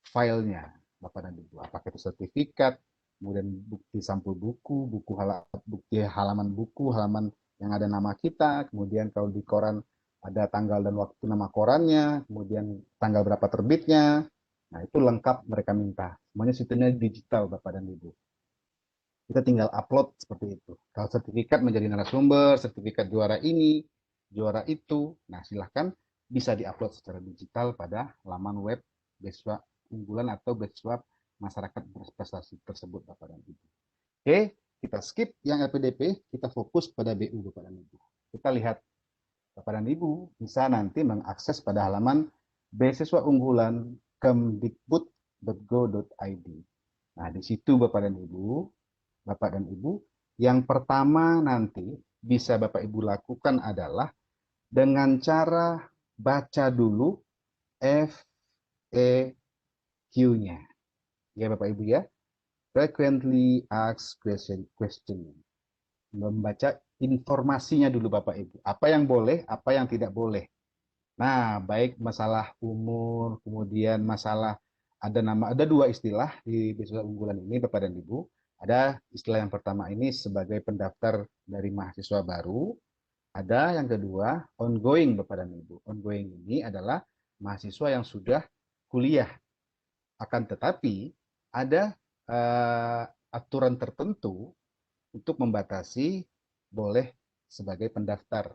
filenya, Bapak dan Ibu. Apakah itu sertifikat, kemudian bukti sampul buku, bukti halaman buku, halaman yang ada nama kita, kemudian kalau di koran ada tanggal dan waktu nama korannya, kemudian tanggal berapa terbitnya. Nah, itu lengkap mereka minta. Semuanya sistemnya digital, Bapak dan Ibu. Kita tinggal upload seperti itu. Kalau sertifikat menjadi narasumber, sertifikat juara ini, juara itu, nah silahkan bisa diupload secara digital pada laman web beasiswa unggulan atau beasiswa masyarakat berprestasi tersebut, Bapak dan Ibu. Oke, kita skip yang LPDP, kita fokus pada BU, Bapak dan Ibu. Kita lihat, Bapak dan Ibu bisa nanti mengakses pada halaman beasiswa unggulan kemdikbud.go.id. Nah, di situ Bapak dan Ibu, yang pertama nanti bisa Bapak Ibu lakukan adalah dengan cara baca dulu FAQ-nya. Ya Bapak Ibu ya, frequently asked question. Membaca informasinya dulu Bapak Ibu. Apa yang boleh, apa yang tidak boleh. Nah, baik masalah umur, kemudian masalah ada dua istilah di beasiswa unggulan ini Bapak dan Ibu. Ada istilah yang pertama ini sebagai pendaftar dari mahasiswa baru, ada yang kedua ongoing Bapak dan Ibu. Ongoing ini adalah mahasiswa yang sudah kuliah. Akan tetapi ada aturan tertentu untuk membatasi boleh sebagai pendaftar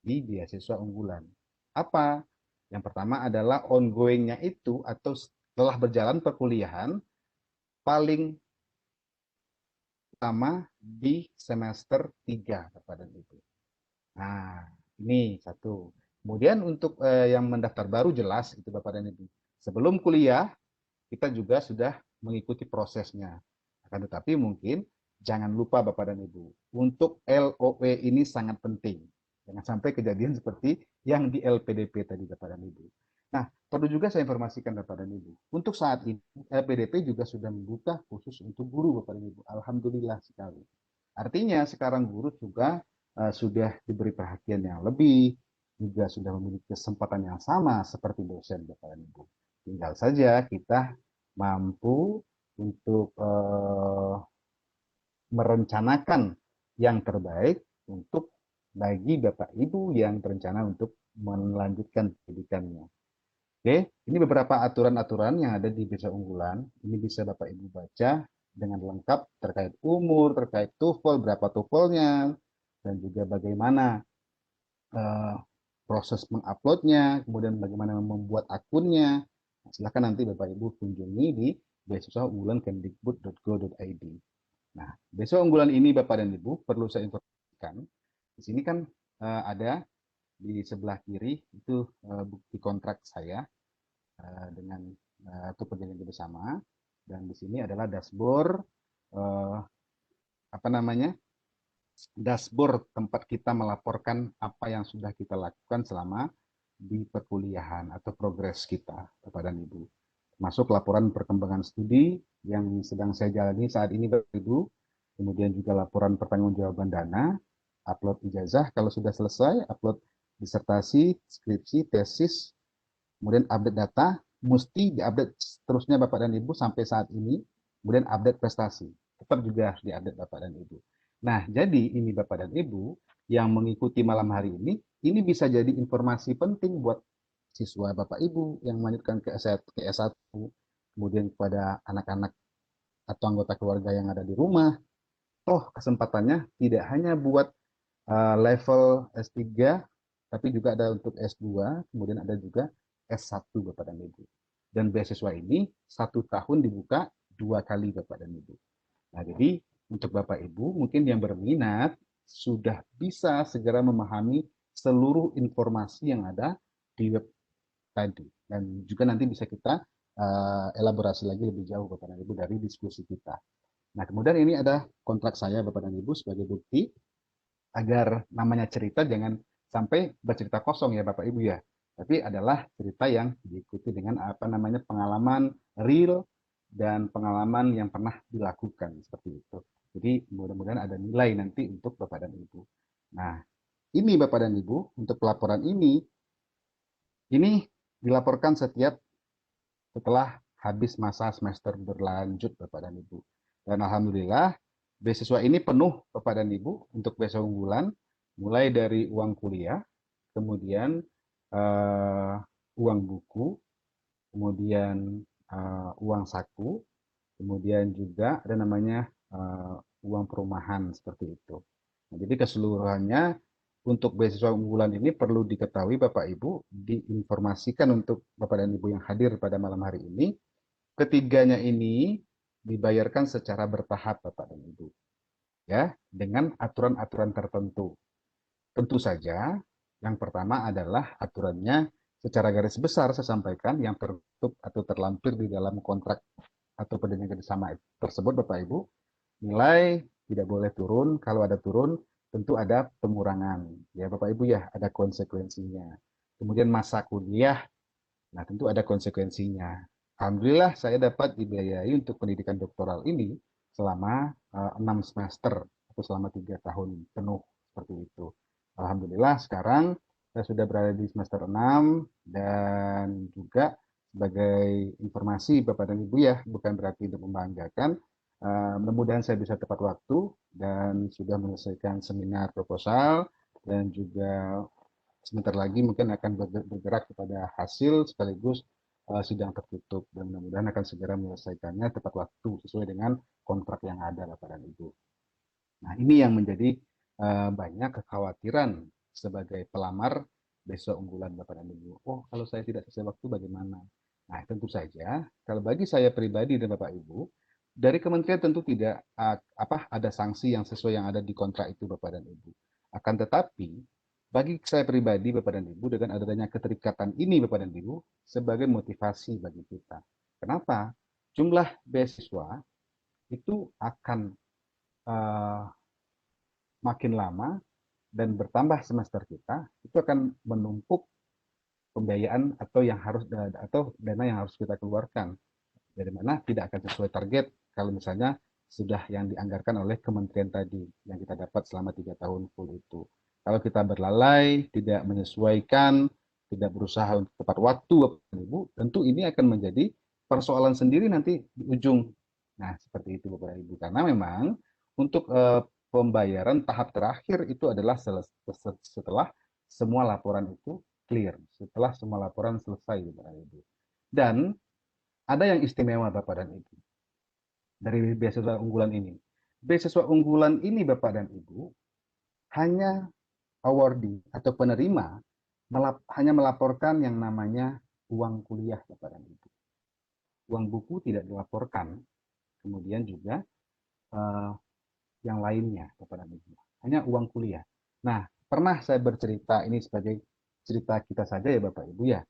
di beasiswa unggulan. Apa? Yang pertama adalah ongoing-nya itu atau setelah berjalan perkuliahan paling utama di semester 3 Bapak dan Ibu. Nah, ini satu. Kemudian untuk yang mendaftar baru jelas itu Bapak dan Ibu. Sebelum kuliah kita juga sudah mengikuti prosesnya. Akan tetapi mungkin jangan lupa Bapak dan Ibu, untuk LOE ini sangat penting. Jangan sampai kejadian seperti yang di LPDP tadi Bapak dan Ibu. Nah, perlu juga saya informasikan Bapak dan Ibu. Untuk saat ini LPDP juga sudah membuka khusus untuk guru Bapak dan Ibu. Alhamdulillah sekali. Artinya sekarang guru juga sudah diberi perhatian yang lebih, juga sudah memiliki kesempatan yang sama seperti dosen Bapak dan Ibu. Tinggal saja kita mampu untuk merencanakan yang terbaik untuk bagi Bapak Ibu yang berencana untuk melanjutkan pendidikannya. Oke, ini beberapa aturan-aturan yang ada di Beasiswa Unggulan. Ini bisa Bapak Ibu baca dengan lengkap terkait umur, terkait TOEFL, berapa TOEFL-nya, dan juga bagaimana uh, proses menguploadnya, kemudian bagaimana membuat akunnya. Nah, silakan nanti Bapak Ibu kunjungi di beasiswa unggulan kemdikbud.go.id. Nah, beasiswa unggulan ini Bapak dan Ibu perlu saya informasikan. Di sini kan ada di sebelah kiri itu bukti kontrak saya dengan itu perjanjian bersama, dan di sini adalah dashboard apa namanya dashboard tempat kita melaporkan apa yang sudah kita lakukan selama di perkuliahan atau progres kita, Bapak dan Ibu. Masuk laporan perkembangan studi yang sedang saya jalani saat ini, Bapak Ibu. Kemudian juga laporan pertanggungjawaban dana, upload ijazah kalau sudah selesai, upload disertasi, skripsi, tesis, kemudian update data, mesti diupdate terusnya Bapak dan Ibu sampai saat ini, kemudian update prestasi. Tetap juga harus diupdate Bapak dan Ibu. Nah, jadi ini Bapak dan Ibu yang mengikuti malam hari ini bisa jadi informasi penting buat siswa Bapak Ibu yang melanjutkan ke S1, kemudian kepada anak-anak atau anggota keluarga yang ada di rumah. Toh kesempatannya tidak hanya buat level S3, tapi juga ada untuk S2, kemudian ada juga S1 Bapak dan Ibu. Dan beasiswa ini 1 tahun dibuka 2 kali Bapak dan Ibu. Nah, jadi untuk Bapak Ibu mungkin yang berminat sudah bisa segera memahami seluruh informasi yang ada di web tadi. Dan juga nanti bisa kita elaborasi lagi lebih jauh Bapak dan Ibu dari diskusi kita. Nah, kemudian ini ada kontrak saya Bapak dan Ibu sebagai bukti agar namanya cerita jangan sampai bercerita kosong ya Bapak Ibu ya. Tapi adalah cerita yang diikuti dengan apa namanya pengalaman real dan pengalaman yang pernah dilakukan seperti itu. Jadi mudah-mudahan ada nilai nanti untuk Bapak dan Ibu. Nah, ini Bapak dan Ibu untuk pelaporan ini dilaporkan setiap setelah habis masa semester berlanjut Bapak dan Ibu. Dan alhamdulillah beasiswa ini penuh Bapak dan Ibu untuk beasiswa unggulan, mulai dari uang kuliah, kemudian uang buku, kemudian uang saku, kemudian juga ada namanya uang perumahan seperti itu. Nah, jadi keseluruhannya untuk beasiswa unggulan ini perlu diketahui Bapak Ibu, diinformasikan untuk Bapak dan Ibu yang hadir pada malam hari ini. Ketiganya ini dibayarkan secara bertahap Bapak dan Ibu, ya, dengan aturan-aturan tertentu. Tentu saja yang pertama adalah aturannya secara garis besar saya sampaikan yang tertutup atau terlampir di dalam kontrak atau perjanjian kerjasama tersebut Bapak Ibu, nilai tidak boleh turun. Kalau ada turun, tentu ada pengurangan. Ya Bapak Ibu ya, ada konsekuensinya. Kemudian masa kuliah, nah tentu ada konsekuensinya. Alhamdulillah saya dapat dibiayai untuk pendidikan doktoral ini selama 6 semester atau selama 3 tahun penuh seperti itu. Alhamdulillah sekarang saya sudah berada di semester 6 dan juga sebagai informasi Bapak dan Ibu ya, bukan berarti untuk membanggakan. Mudah-mudahan saya bisa tepat waktu dan sudah menyelesaikan seminar proposal dan juga sebentar lagi mungkin akan bergerak kepada hasil sekaligus sidang tertutup dan mudah-mudahan akan segera menyelesaikannya tepat waktu sesuai dengan kontrak yang ada Bapak dan Ibu. Nah, ini yang menjadi banyak kekhawatiran sebagai pelamar beasiswa unggulan Bapak dan Ibu. Oh, kalau saya tidak sesuai waktu bagaimana? Nah, tentu saja kalau bagi saya pribadi dan Bapak Ibu, dari kementerian tentu tidak ada sanksi yang sesuai yang ada di kontrak itu Bapak dan Ibu. Akan tetapi bagi saya pribadi Bapak dan Ibu dengan adanya keterikatan ini Bapak dan Ibu sebagai motivasi bagi kita. Kenapa? Jumlah beasiswa itu akan uh, makin lama dan bertambah semester kita, itu akan menumpuk pembiayaan atau dana yang harus kita keluarkan. Dari mana tidak akan sesuai target kalau misalnya sudah yang dianggarkan oleh kementerian tadi yang kita dapat selama 3 tahun full itu. Kalau kita berlalai, tidak menyesuaikan, tidak berusaha untuk tepat waktu, Bapak Ibu, tentu ini akan menjadi persoalan sendiri nanti di ujung. Nah, seperti itu Bapak Ibu. Karena memang untuk pembayaran tahap terakhir itu adalah setelah semua laporan itu clear, setelah semua laporan selesai Bapak Ibu. Dan ada yang istimewa Bapak dan Ibu dari beasiswa unggulan ini. Beasiswa unggulan ini Bapak dan Ibu hanya awardee atau penerima hanya melaporkan yang namanya uang kuliah Bapak dan Ibu. Uang buku tidak dilaporkan. Kemudian juga uh, yang lainnya Bapak dan Ibu. Hanya uang kuliah. Nah, pernah saya bercerita ini sebagai cerita kita saja ya Bapak Ibu ya.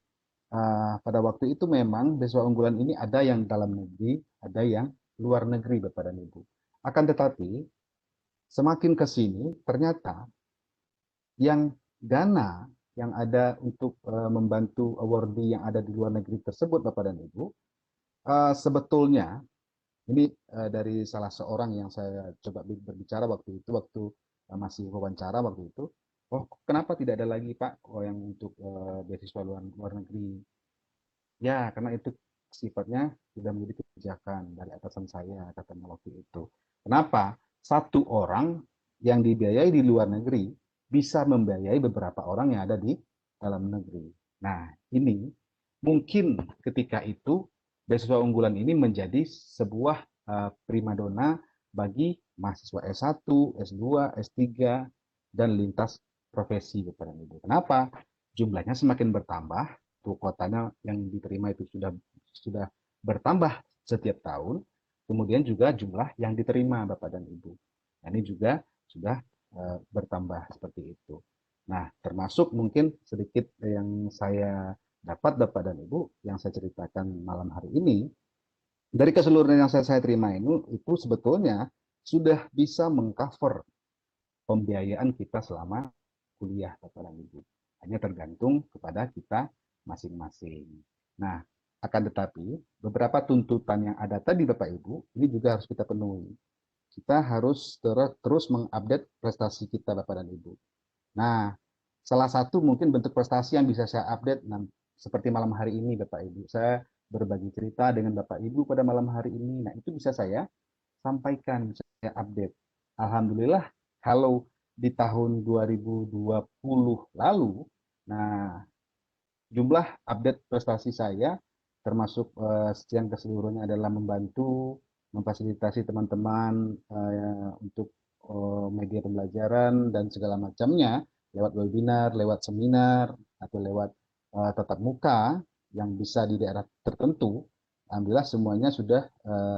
Pada waktu itu memang beasiswa unggulan ini ada yang dalam negeri, ada yang luar negeri, Bapak dan Ibu. Akan tetapi, semakin ke sini, ternyata yang dana yang ada untuk membantu awardee yang ada di luar negeri tersebut, Bapak dan Ibu, sebetulnya ini dari salah seorang yang saya coba berbicara waktu masih wawancara waktu itu. Oh, kenapa tidak ada lagi Pak yang untuk beasiswa luar negeri? Ya, karena itu sifatnya sudah menjadi kebijakan dari atasan saya, katanya waktu itu. Kenapa? Satu orang yang dibiayai di luar negeri bisa membiayai beberapa orang yang ada di dalam negeri. Nah, ini mungkin ketika itu beasiswa unggulan ini menjadi sebuah primadona bagi mahasiswa S1, S2, S3, dan lintas profesi, Bapak dan Ibu. Kenapa? Jumlahnya semakin bertambah, kuotanya yang diterima itu sudah bertambah setiap tahun, kemudian juga jumlah yang diterima Bapak dan Ibu. Nah, ini juga sudah bertambah seperti itu. Nah, termasuk mungkin sedikit yang saya dapat Bapak dan Ibu yang saya ceritakan malam hari ini, dari keseluruhan yang saya terima itu sebetulnya sudah bisa mengcover pembiayaan kita selama kuliah Bapak dan Ibu. Hanya tergantung kepada kita masing-masing. Nah, akan tetapi beberapa tuntutan yang ada tadi Bapak Ibu, ini juga harus kita penuhi. Kita harus terus mengupdate prestasi kita Bapak dan Ibu. Nah, salah satu mungkin bentuk prestasi yang bisa saya update seperti malam hari ini Bapak Ibu. Saya berbagi cerita dengan Bapak Ibu pada malam hari ini. Nah, itu bisa saya sampaikan, bisa saya update. Alhamdulillah, kalau di tahun 2020 lalu, nah jumlah update prestasi saya termasuk yang keseluruhannya adalah membantu memfasilitasi teman-teman untuk media pembelajaran dan segala macamnya lewat webinar, lewat seminar atau lewat tatap muka yang bisa di daerah tertentu. Alhamdulillah semuanya sudah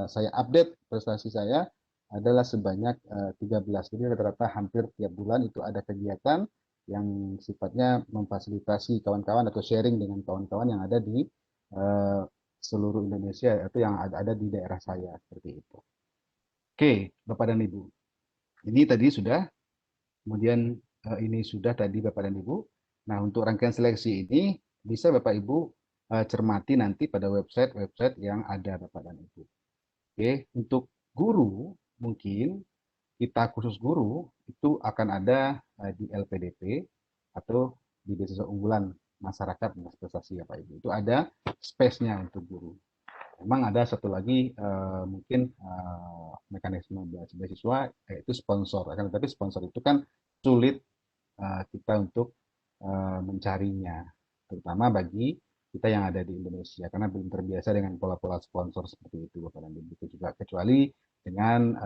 saya update prestasi saya adalah sebanyak 13. Jadi rata-rata hampir tiap bulan itu ada kegiatan yang sifatnya memfasilitasi kawan-kawan atau sharing dengan kawan-kawan yang ada di seluruh Indonesia atau yang ada di daerah saya seperti itu. Oke, Bapak dan Ibu. Ini tadi sudah, kemudian ini sudah tadi Bapak dan Ibu. Nah, untuk rangkaian seleksi ini bisa Bapak Ibu cermati nanti pada website-website yang ada Bapak dan Ibu. Oke, untuk guru mungkin kita khusus guru itu akan ada di LPDP atau di beasiswa unggulan masyarakat dengan prestasi ya Pak Ibu. Itu ada space-nya untuk guru. Memang ada satu lagi mungkin mekanisme beasiswa yaitu sponsor. Akan tetapi sponsor itu kan sulit kita untuk mencarinya, terutama bagi kita yang ada di Indonesia karena belum terbiasa dengan pola-pola sponsor seperti itu Bapak dan Ibu, juga kecuali dengan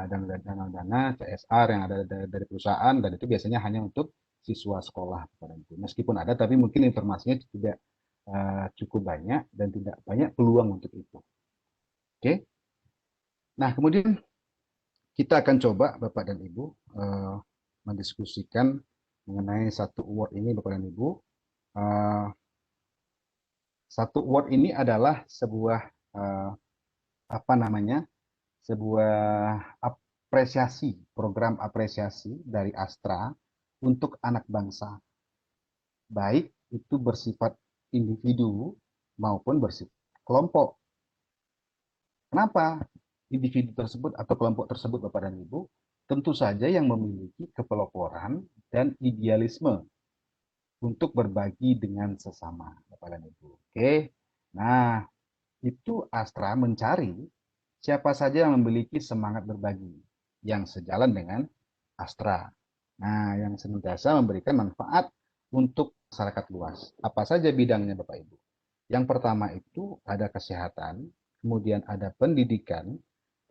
dana-dana CSR yang ada dari perusahaan, dan itu biasanya hanya untuk siswa sekolah Bapak dan Ibu. Meskipun ada, tapi mungkin informasinya tidak cukup banyak dan tidak banyak peluang untuk itu. Oke. Nah, kemudian kita akan coba Bapak dan Ibu mendiskusikan mengenai satu award ini Bapak dan Ibu. Satu award ini adalah sebuah apa namanya? Sebuah apresiasi, program apresiasi dari Astra untuk anak bangsa. Baik itu bersifat individu maupun bersifat kelompok. Kenapa individu tersebut atau kelompok tersebut Bapak dan Ibu? Tentu saja yang memiliki kepeloporan dan idealisme untuk berbagi dengan sesama Bapak dan Ibu. Oke. Nah, itu Astra mencari siapa saja yang memiliki semangat berbagi yang sejalan dengan Astra. Nah, yang senantiasa memberikan manfaat untuk masyarakat luas. Apa saja bidangnya Bapak Ibu? Yang pertama itu ada kesehatan, kemudian ada pendidikan,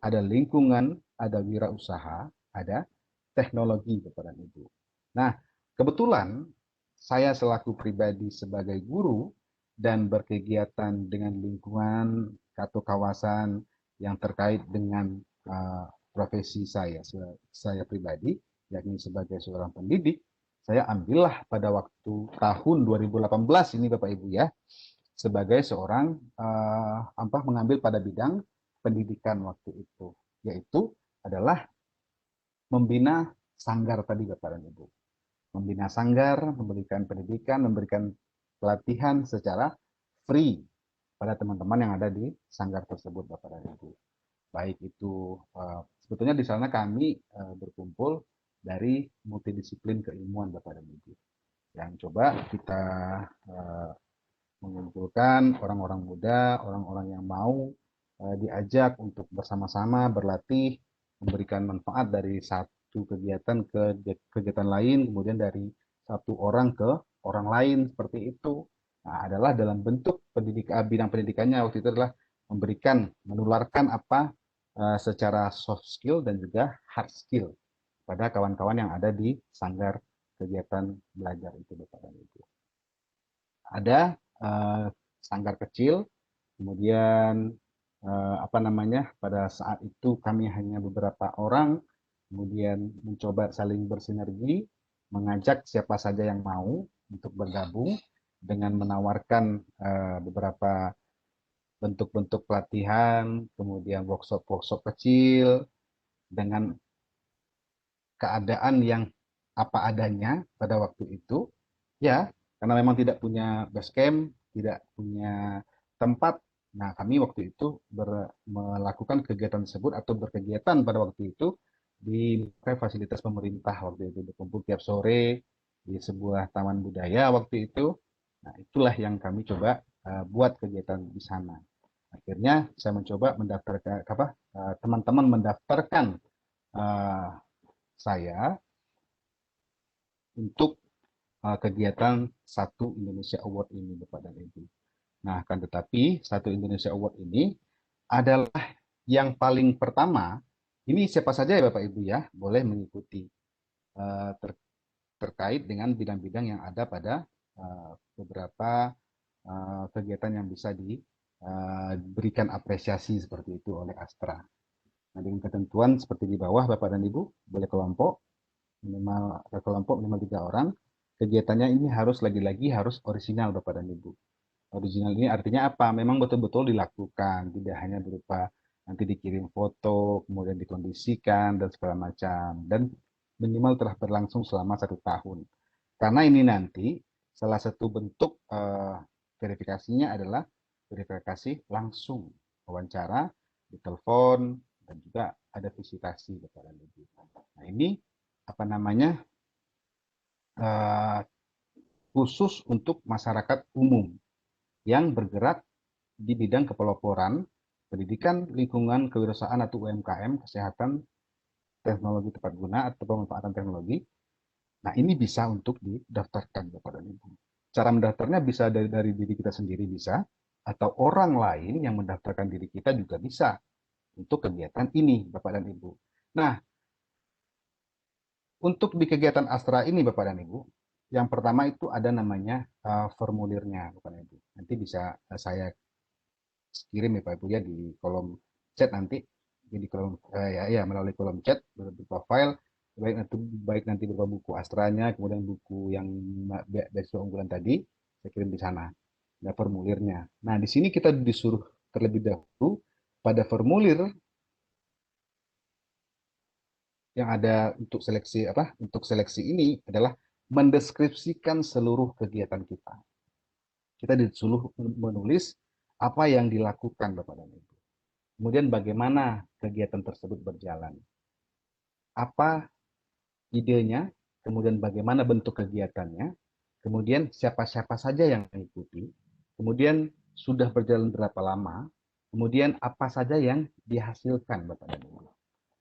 ada lingkungan, ada wirausaha, ada teknologi Bapak dan Ibu. Nah, kebetulan saya selaku pribadi sebagai guru dan berkegiatan dengan lingkungan atau kawasan yang terkait dengan profesi saya pribadi, yakni sebagai seorang pendidik, saya ambillah pada waktu tahun 2018 ini Bapak Ibu ya, sebagai seorang mengambil pada bidang pendidikan waktu itu, yaitu adalah membina sanggar tadi Bapak dan Ibu. Membina sanggar, memberikan pendidikan, memberikan pelatihan secara free pada teman-teman yang ada di sanggar tersebut Bapak dan Ibu. Baik itu sebetulnya di sana kami berkumpul dari multidisiplin keilmuan Bapak dan Ibu. Yang coba kita mengumpulkan orang-orang muda, orang-orang yang mau diajak untuk bersama-sama berlatih, memberikan manfaat dari satu kegiatan ke kegiatan lain, kemudian dari satu orang ke orang lain seperti itu. Nah, adalah dalam bentuk pendidikan, bidang pendidikannya waktu itu adalah memberikan, menularkan apa secara soft skill dan juga hard skill pada kawan-kawan yang ada di sanggar kegiatan belajar itu Bapak dan Ibu. Ada sanggar kecil, kemudian pada saat itu kami hanya beberapa orang, kemudian mencoba saling bersinergi, mengajak siapa saja yang mau untuk bergabung dengan menawarkan beberapa bentuk-bentuk pelatihan, kemudian workshop-workshop kecil dengan keadaan yang apa adanya pada waktu itu, ya, karena memang tidak punya base camp, tidak punya tempat. Nah, kami waktu itu melakukan kegiatan tersebut atau berkegiatan pada waktu itu di fasilitas pemerintah waktu itu, berkumpul tiap sore di sebuah taman budaya waktu itu. Nah, itulah yang kami coba buat kegiatan di sana. Akhirnya saya mencoba mendaftarkan teman-teman mendaftarkan saya untuk kegiatan Satu Indonesia Award ini Bapak dan Ibu. Nah, akan tetapi Satu Indonesia Award ini adalah yang paling pertama. Ini siapa saja ya Bapak Ibu ya, boleh mengikuti terkait dengan bidang-bidang yang ada pada beberapa kegiatan yang bisa diberikan apresiasi seperti itu oleh Astra. Nah, dengan ketentuan seperti di bawah Bapak dan Ibu, boleh kelompok minimal 3 orang. Kegiatannya ini harus lagi-lagi harus orisinal Bapak dan Ibu. Original ini artinya apa? Memang betul-betul dilakukan, tidak hanya berupa nanti dikirim foto, kemudian dikondisikan dan segala macam, dan minimal telah berlangsung selama 1 tahun. Karena ini nanti salah satu bentuk verifikasinya adalah verifikasi langsung, wawancara, ditelepon, dan juga ada visitasi kepada ibu. Nah ini apa namanya eh, khusus untuk masyarakat umum yang bergerak di bidang kepeloporan, pendidikan, lingkungan, kewirausahaan atau UMKM, kesehatan, teknologi tepat guna atau pemanfaatan teknologi. Nah, ini bisa untuk didaftarkan Bapak dan Ibu. Cara mendaftarnya bisa dari diri kita sendiri bisa, atau orang lain yang mendaftarkan diri kita juga bisa untuk kegiatan ini Bapak dan Ibu. Nah, untuk di kegiatan Astra ini Bapak dan Ibu, yang pertama itu ada namanya formulirnya Bapak dan Ibu. Nanti bisa saya kirim ya Pak Ibu ya di kolom chat nanti, di kolom ya melalui kolom chat berupa file, baik nanti berupa buku Astranya, kemudian buku yang beasiswa unggulan tadi saya kirim di sana. Ada formulirnya. Nah, di sini kita disuruh terlebih dahulu pada formulir yang ada untuk seleksi apa? Untuk seleksi ini adalah mendeskripsikan seluruh kegiatan kita. Kita disuruh menulis apa yang dilakukan Bapak dan Ibu. Kemudian bagaimana kegiatan tersebut berjalan, apa idenya, kemudian bagaimana bentuk kegiatannya, kemudian siapa-siapa saja yang mengikuti, kemudian sudah berjalan berapa lama, kemudian apa saja yang dihasilkan Bapak dan Ibu.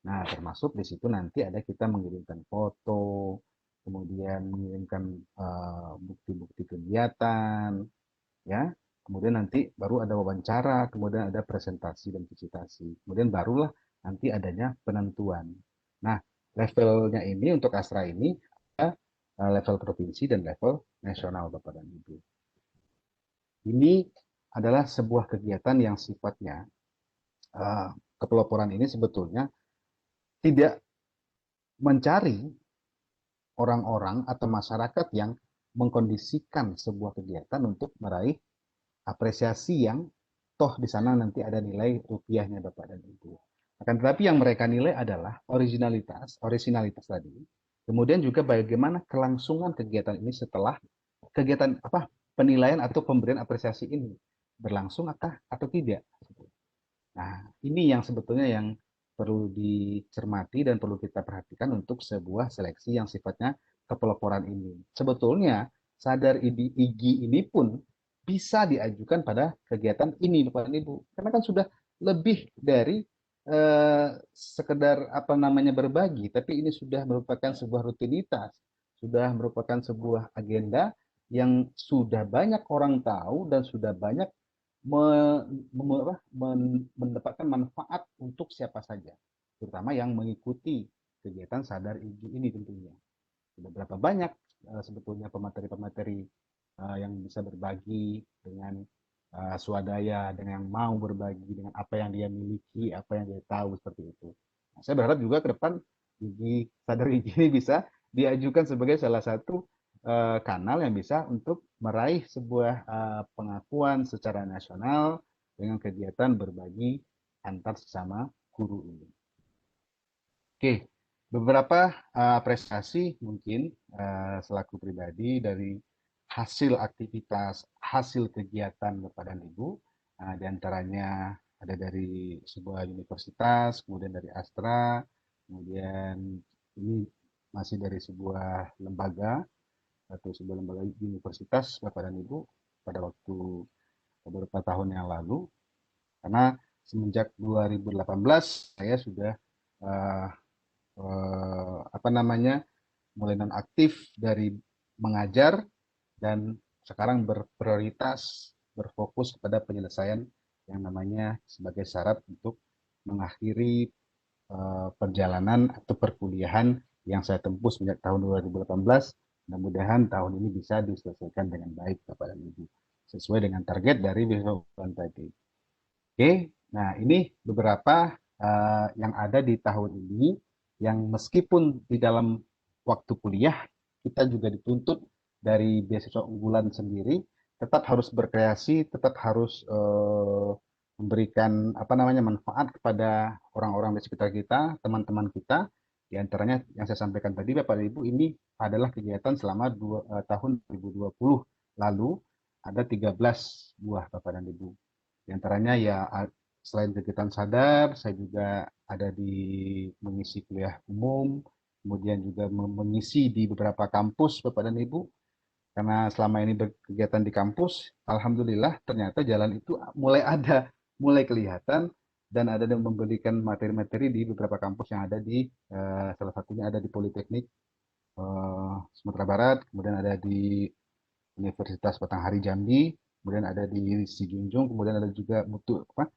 Nah, termasuk di situ nanti ada kita mengirimkan foto, kemudian mengirimkan bukti-bukti kegiatan, ya. Kemudian nanti baru ada wawancara, kemudian ada presentasi dan visitasi. Kemudian barulah nanti adanya penentuan. Nah, levelnya ini untuk Astra ini ada level provinsi dan level nasional Bapak dan Ibu. Ini adalah sebuah kegiatan yang sifatnya kepeloporan ini sebetulnya tidak mencari orang-orang atau masyarakat yang mengkondisikan sebuah kegiatan untuk meraih apresiasi yang toh di sana nanti ada nilai rupiahnya Bapak dan Ibu. Akan tetapi yang mereka nilai adalah originalitas tadi. Kemudian juga bagaimana kelangsungan kegiatan ini setelah kegiatan apa penilaian atau pemberian apresiasi ini berlangsung atau tidak. Nah, ini yang sebetulnya yang perlu dicermati dan perlu kita perhatikan untuk sebuah seleksi yang sifatnya kepeloporan ini. Sebetulnya sadar IGI ini pun bisa diajukan pada kegiatan ini Bapak dan Ibu. Karena kan sudah lebih dari sekedar apa namanya berbagi, tapi ini sudah merupakan sebuah rutinitas, sudah merupakan sebuah agenda yang sudah banyak orang tahu dan sudah banyak mendapatkan manfaat untuk siapa saja, terutama yang mengikuti kegiatan sadar IGI ini tentunya. Sudah berapa banyak sebetulnya pemateri-pemateri yang bisa berbagi dengan swadaya, dengan yang mau berbagi dengan apa yang dia miliki, apa yang dia tahu seperti itu. Nah, saya berharap juga ke depan sadar IGI ini bisa diajukan sebagai salah satu kanal yang bisa untuk meraih sebuah pengakuan secara nasional dengan kegiatan berbagi antar sesama guru ini. Oke, beberapa apresiasi mungkin selaku pribadi dari hasil aktivitas, hasil kegiatan Bapak dan Ibu, di antaranya ada dari sebuah universitas, kemudian dari Astra, kemudian ini masih dari sebuah lembaga atau sebuah lembaga universitas Bapak dan Ibu pada waktu beberapa tahun yang lalu, karena semenjak 2018 saya sudah uh, apa namanya mulai nonaktif dari mengajar dan sekarang berprioritas berfokus kepada penyelesaian yang namanya sebagai syarat untuk mengakhiri perjalanan atau perkuliahan yang saya tempuh sejak tahun 2018. Mudah-mudahan tahun ini bisa diselesaikan dengan baik Bapak dan Ibu sesuai dengan target dari Wisma tadi. Oke, nah ini beberapa yang ada di tahun ini yang meskipun di dalam waktu kuliah kita juga dituntut dari beasiswa unggulan sendiri, tetap harus berkreasi, tetap harus memberikan apa namanya manfaat kepada orang-orang di sekitar kita, teman-teman kita. Di antaranya yang saya sampaikan tadi, Bapak dan Ibu, ini adalah kegiatan selama tahun 2020. Lalu ada 13 buah Bapak dan Ibu. Di antaranya ya selain kegiatan sadar, saya juga ada di mengisi kuliah umum, kemudian juga mengisi di beberapa kampus Bapak dan Ibu. Karena selama ini berkegiatan di kampus, alhamdulillah ternyata jalan itu mulai ada, mulai kelihatan, dan ada yang memberikan materi-materi di beberapa kampus yang ada di salah satunya ada di Politeknik Sumatera Barat, kemudian ada di Universitas Batanghari Jambi, kemudian ada di Sijunjung, kemudian ada juga mutu apa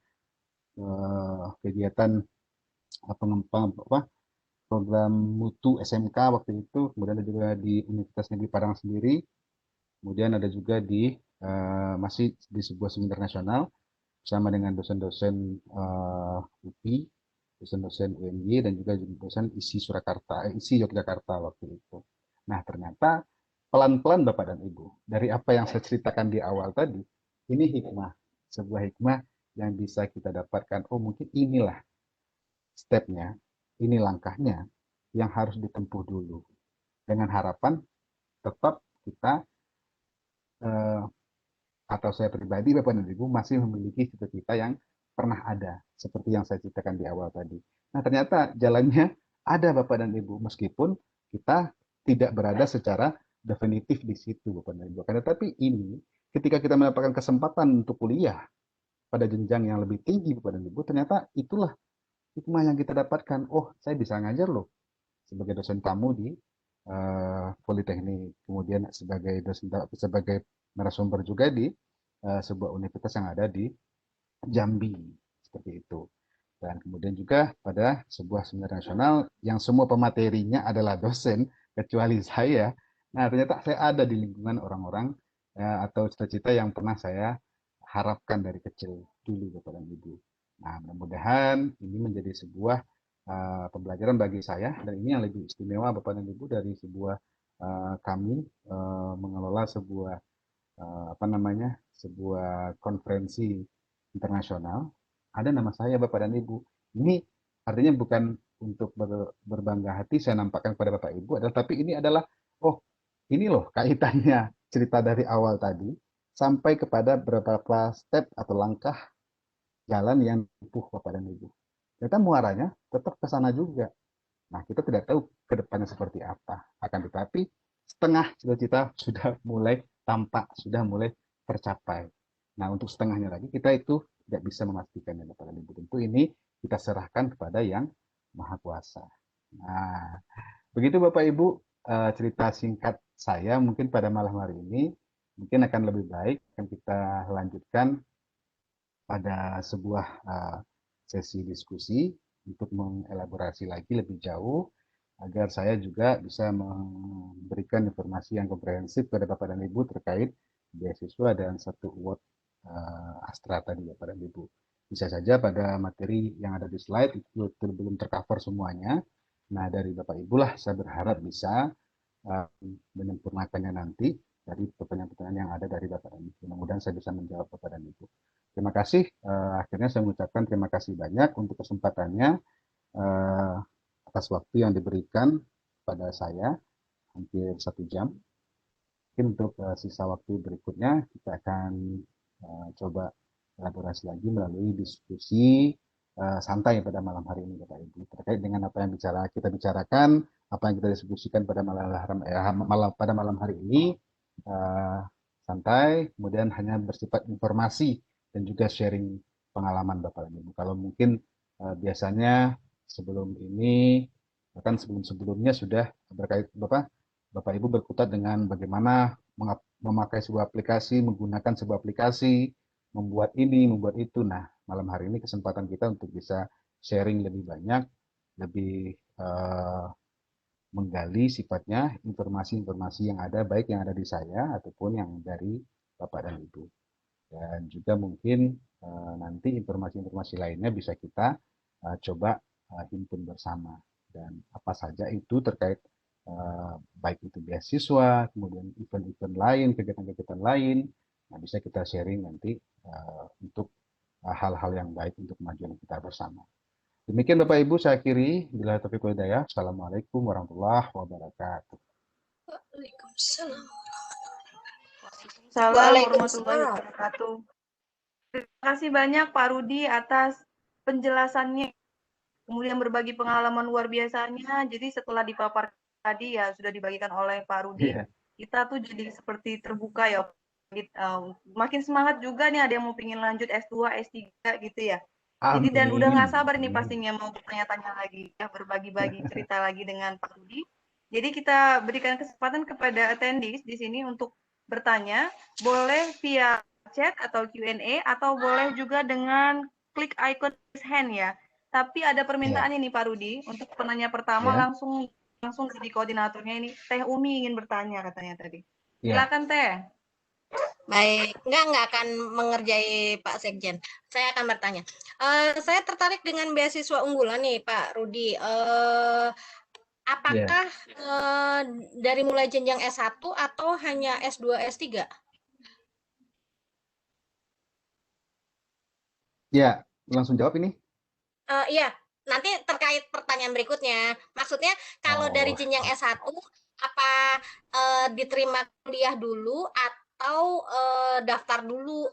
kegiatan pengembang apa program mutu SMK waktu itu, kemudian ada juga di Universitas Negeri Padang sendiri, kemudian ada juga di masih di sebuah seminar nasional bersama dengan dosen-dosen UPI, dosen-dosen UNY, dan juga dosen ISI Surakarta, ISI Yogyakarta waktu itu. Nah, ternyata pelan-pelan Bapak dan Ibu, dari apa yang saya ceritakan di awal tadi, ini hikmah, sebuah hikmah yang bisa kita dapatkan. Oh, mungkin inilah stepnya, ini langkahnya yang harus ditempuh dulu. Dengan harapan tetap kita eh, atau saya pribadi, Bapak dan Ibu, masih memiliki cita-cita yang pernah ada, seperti yang saya ceritakan di awal tadi. Nah, ternyata jalannya ada, Bapak dan Ibu, meskipun kita tidak berada secara definitif di situ, Bapak dan Ibu. Karena tapi ini, ketika kita mendapatkan kesempatan untuk kuliah pada jenjang yang lebih tinggi, Bapak dan Ibu, ternyata itulah hikmah yang kita dapatkan. Oh, saya bisa ngajar loh sebagai dosen tamu di Politeknik, kemudian sebagai dosen sebagai narasumber juga di sebuah universitas yang ada di Jambi, seperti itu. Dan kemudian juga pada sebuah seminar nasional yang semua pematerinya adalah dosen, kecuali saya. Nah, ternyata saya ada di lingkungan orang-orang atau cita-cita yang pernah saya harapkan dari kecil dulu, Bapak dan Ibu. Nah, mudah-mudahan ini menjadi sebuah pembelajaran bagi saya, dan ini yang lebih istimewa Bapak dan Ibu dari sebuah kami mengelola sebuah apa namanya sebuah konferensi internasional, ada nama saya Bapak dan Ibu. Ini artinya bukan untuk berbangga hati saya nampakkan kepada Bapak Ibu, adalah tapi ini adalah oh ini loh kaitannya cerita dari awal tadi sampai kepada beberapa step atau langkah jalan yang ditempuh Bapak dan Ibu. Ternyata muaranya tetap ke sana juga. Nah, kita tidak tahu ke depannya seperti apa. Akan tetapi setengah cita-cita sudah mulai tampak, sudah mulai tercapai. Nah, untuk setengahnya lagi kita itu tidak bisa memastikan ya Bapak dan Ibu. Tentu ini kita serahkan kepada yang Maha Kuasa. Nah, begitu Bapak Ibu cerita singkat saya mungkin pada malam hari ini. Mungkin akan lebih baik akan kita lanjutkan pada sebuah sesi diskusi untuk mengelaborasi lagi lebih jauh agar saya juga bisa memberikan informasi yang komprehensif kepada Bapak dan Ibu terkait beasiswa dan satu award Astra tadi Bapak dan Ibu. Bisa saja pada materi yang ada di slide itu belum tercover semuanya. Nah, dari Bapak Ibu lah saya berharap bisa uh, menyempurnakannya nanti dari pertanyaan-pertanyaan yang ada dari Bapak dan Ibu. Mudah-mudahan saya bisa menjawab Bapak dan Ibu. Terima kasih. Akhirnya saya mengucapkan terima kasih banyak untuk kesempatannya uh, atas waktu yang diberikan pada saya hampir 1 jam. Mungkin untuk sisa waktu berikutnya kita akan coba elaborasi lagi melalui diskusi santai pada malam hari ini Bapak Ibu terkait dengan apa yang kita bicarakan, apa yang kita diskusikan pada pada malam hari ini uh, santai, kemudian hanya bersifat informasi dan juga sharing pengalaman Bapak Ibu. Kalau mungkin biasanya sebelum ini bahkan sebelum-sebelumnya sudah berkait Bapak Ibu berkutat dengan bagaimana memakai sebuah aplikasi, menggunakan sebuah aplikasi, membuat ini, membuat itu. Nah, malam hari ini kesempatan kita untuk bisa sharing lebih banyak, lebih menggali sifatnya informasi-informasi yang ada, baik yang ada di saya ataupun yang dari Bapak dan Ibu. Dan juga mungkin nanti informasi-informasi lainnya bisa kita coba himpun bersama. Dan apa saja itu terkait baik itu beasiswa, kemudian event-event lain, kegiatan-kegiatan lain, Nah, bisa kita sharing nanti untuk hal-hal yang baik untuk kemajuan kita bersama. Demikian Bapak Ibu, saya akhiri. Bila taufiq wal hidayah. Assalamualaikum warahmatullahi wabarakatuh. Waalaikumsalam. Waalaikumsalam warahmatullahi Waalaikumsalam. wabarakatuh. Terima kasih banyak Pak Rudi atas penjelasannya, kemudian berbagi pengalaman luar biasanya. Jadi setelah dipaparkan tadi ya sudah dibagikan oleh Pak Rudi, Iya. kita tuh jadi seperti terbuka ya. Makin semangat juga nih, ada yang mau pingin lanjut S2, S3 gitu ya. Jadi dan udah nggak Amin. sabar nih Amin. pastinya mau bertanya-tanya lagi, ya berbagi-bagi cerita lagi dengan Pak Rudi. Jadi kita berikan kesempatan kepada attendees di sini untuk bertanya, boleh via chat atau Q&A atau boleh juga dengan klik icon raise hand ya. Tapi ada permintaan Ya, ini Pak Rudi, untuk penanya pertama ya, langsung jadi koordinatornya ini. Teh Umi ingin bertanya katanya tadi. ya. Silakan Teh. Baik, nggak akan mengerjai Pak Sekjen. Saya akan bertanya. Saya tertarik dengan beasiswa unggulan nih Pak Rudi. Ya, Apakah dari mulai jenjang S1 atau hanya S2, S3? ya. Langsung jawab ini. Iya, nanti terkait pertanyaan berikutnya. Maksudnya kalau dari Oh, jenjang S1, apa diterima kuliah dulu atau daftar dulu?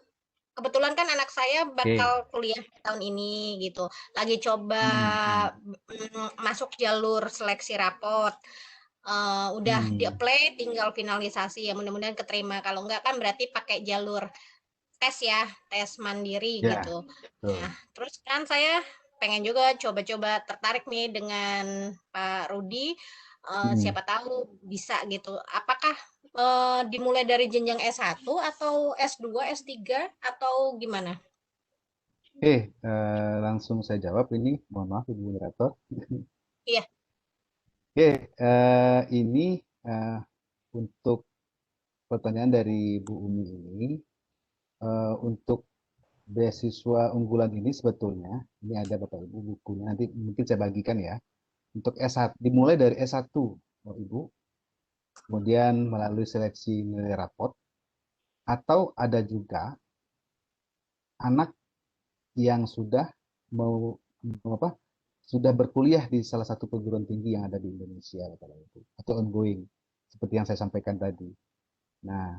Kebetulan kan anak saya oke. bakal kuliah tahun ini gitu. Lagi coba Hmm, hmm, masuk jalur seleksi rapot. Udah hmm. di-apply, tinggal finalisasi ya mudah-mudahan keterima. Kalau enggak kan berarti pakai jalur tes ya, tes mandiri Ya, gitu. Nah, betul. terus kan saya pengen juga coba-coba tertarik nih dengan Pak Rudi. Hmm. Siapa tahu bisa gitu. Apakah dimulai dari jenjang S1 atau S2, S3 atau gimana? Langsung saya jawab ini. Mohon maaf, Ibu Moderator. Iya. Oke, ini eh, untuk pertanyaan dari Bu Umi ini, untuk beasiswa unggulan ini sebetulnya, ini ada Bapak Ibu bukunya, nanti mungkin saya bagikan ya. Untuk S1, dimulai dari S1, Bapak Ibu, kemudian melalui seleksi nilai rapot, atau ada juga anak yang sudah mau, apa, sudah berkuliah di salah satu perguruan tinggi yang ada di Indonesia, Bapak Ibu, atau ongoing, seperti yang saya sampaikan tadi. Nah,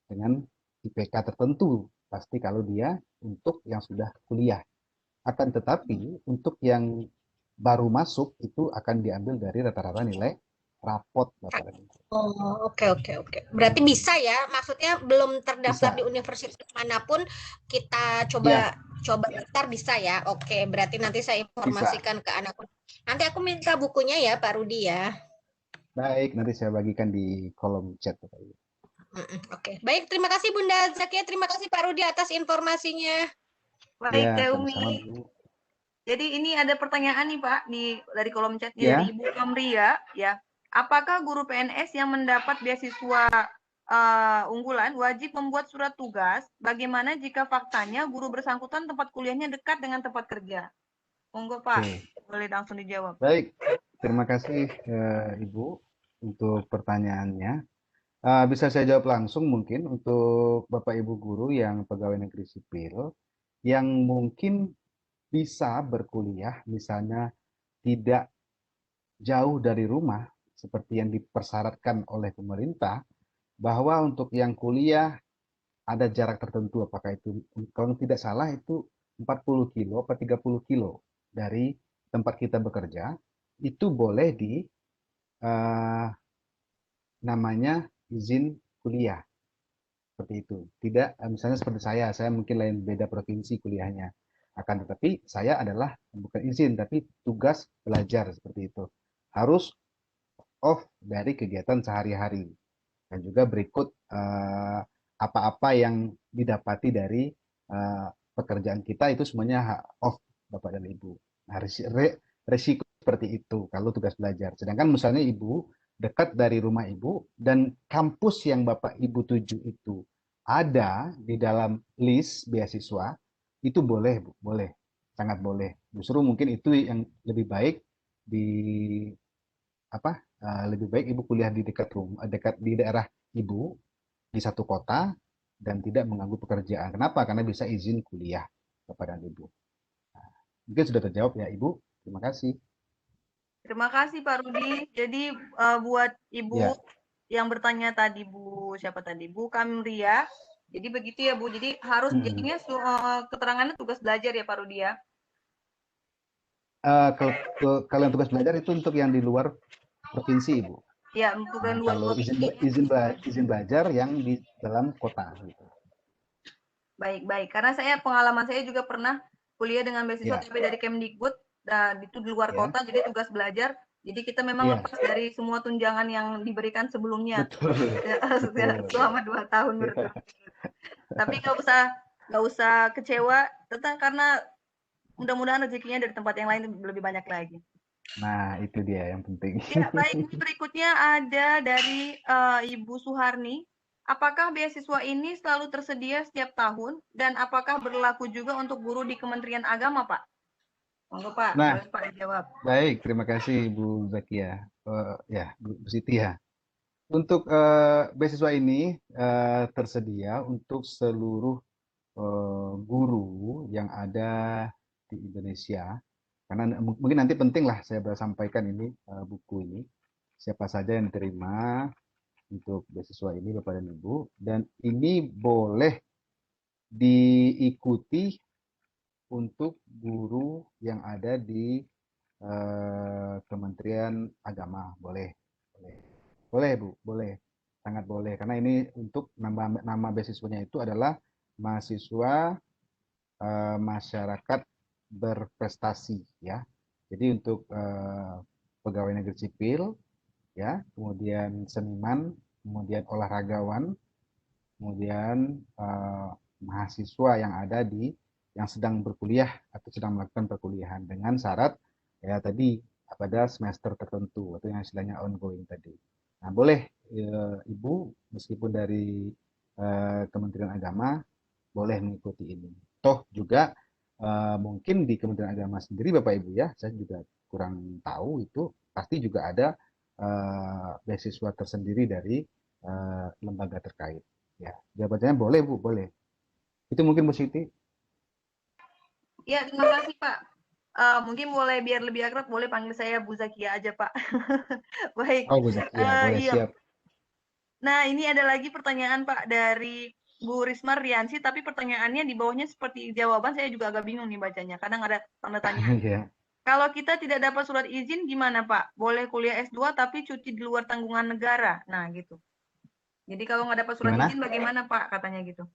dengan IPK tertentu, pasti kalau dia untuk yang sudah kuliah. Akan tetapi, untuk yang baru masuk, itu akan diambil dari rata-rata nilai rapot, Bapak dan Ibu. Oh, oke oke oke. Berarti bisa ya? Maksudnya belum terdaftar di Bisa, universitas manapun kita ya, coba coba daftar bisa ya? Oke, berarti nanti saya bisa. informasikan ke anakku. Nanti aku minta bukunya ya, Pak Rudi ya. Baik, nanti saya bagikan di kolom chat, Bapak Ibu. Oke, baik. Terima kasih Bunda Zakia. Terima kasih Pak Rudi atas informasinya. Baik Ya, Teh Umi. sama-sama, Bu. Jadi ini ada pertanyaan nih Pak dari kolom chatnya dari Ya, Ibu Kamria ya. Apakah guru PNS yang mendapat beasiswa unggulan wajib membuat surat tugas? Bagaimana jika faktanya guru bersangkutan tempat kuliahnya dekat dengan tempat kerja? Monggo Pak, oke. boleh langsung dijawab. Baik, terima kasih Ibu untuk pertanyaannya. Bisa saya jawab langsung mungkin untuk Bapak Ibu guru yang pegawai negeri sipil yang mungkin bisa berkuliah misalnya tidak jauh dari rumah seperti yang dipersyaratkan oleh pemerintah, bahwa untuk yang kuliah ada jarak tertentu, apakah itu kalau tidak salah itu 40 kilo atau 30 kilo dari tempat kita bekerja, itu boleh di eh, namanya izin kuliah. Seperti itu. Tidak, misalnya seperti saya mungkin lain beda provinsi kuliahnya. Akan tetapi saya adalah bukan izin, tapi tugas belajar seperti itu. Harus off dari kegiatan sehari-hari. Dan juga berikut apa-apa yang didapati dari pekerjaan kita itu semuanya off, Bapak dan Ibu. Nah, resiko seperti itu kalau tugas belajar. Sedangkan misalnya Ibu dekat dari rumah Ibu dan kampus yang Bapak Ibu tuju itu ada di dalam list beasiswa, itu boleh, Bu, boleh, sangat boleh. Justru mungkin itu yang lebih baik di apa lebih baik ibu kuliah di dekat rumah, dekat di daerah ibu di satu kota dan tidak mengganggu pekerjaan. Kenapa? Karena bisa izin kuliah Bapak dan Ibu. Mungkin sudah terjawab ya Ibu. Terima kasih. Terima kasih Pak Rudi. Jadi buat Ibu Ya, yang bertanya tadi, Bu siapa tadi? Bu Kamria. Jadi begitu ya Bu. Jadi harus jadinya keterangannya tugas belajar ya Pak Rudi ya. kalau yang tugas belajar itu untuk yang di luar provinsi Ibu. Ya, untuk Nah, yang luar kalau provinsi. izin belajar yang di dalam kota gitu. Baik. Karena pengalaman saya juga pernah kuliah dengan beasiswa Ya, tapi dari Kemdikbud, dan itu di luar ya, kota, jadi tugas belajar. Jadi kita memang ya, lepas dari semua tunjangan yang diberikan sebelumnya betul, betul. selama 2 tahun Ya. berturut-turut. Tapi nggak usah kecewa, tentang karena mudah-mudahan rezekinya dari tempat yang lain lebih banyak lagi. Nah, itu dia yang penting. Ya, baik. Ini berikutnya ada dari Ibu Suharni. Apakah beasiswa ini selalu tersedia setiap tahun dan apakah berlaku juga untuk guru di Kementerian Agama, Pak? Monggo, Pak. Nah, Boleh Pak dijawab. baik, terima kasih Bu Zakia. Ya, Bu Siti ya. Untuk beasiswa ini tersedia untuk seluruh guru yang ada di Indonesia. Karena mungkin nanti penting lah saya sampaikan ini buku ini. Siapa saja yang diterima untuk beasiswa ini Bapak dan Ibu. Dan ini boleh diikuti untuk guru yang ada di Kementerian Agama. Boleh. Boleh Bu, boleh. Sangat boleh. Karena ini untuk nama beasiswanya itu adalah mahasiswa masyarakat berprestasi ya. Jadi untuk pegawai negeri sipil ya, kemudian seniman, kemudian olahragawan, kemudian mahasiswa yang ada di yang sedang berkuliah atau sedang melakukan perkuliahan dengan syarat ya tadi pada semester tertentu atau yang istilahnya ongoing tadi. Nah, boleh Ibu meskipun dari Kementerian Agama boleh mengikuti ini. Toh juga mungkin di Kementerian Agama sendiri Bapak Ibu ya, saya juga kurang tahu itu pasti juga ada beasiswa tersendiri dari lembaga terkait. Ya, jawabannya boleh Bu, boleh. Itu mungkin Bu Siti. Ya, terima kasih, Pak. Mungkin boleh biar lebih akrab, boleh panggil saya Bu Zakia aja, Pak. Baik. Oh Bu Zakia, boleh Iya. siap. Nah, ini ada lagi pertanyaan, Pak, dari Bu Risma Riansi, tapi pertanyaannya di bawahnya seperti jawaban, saya juga agak bingung nih bacanya. Kadang ada tanda tanya. Ya. Kalau kita tidak dapat surat izin gimana, Pak? Boleh kuliah S2 tapi cuti di luar tanggungan negara. Nah, gitu. Jadi kalau nggak dapat surat Gimana? izin bagaimana, Pak? Katanya gitu.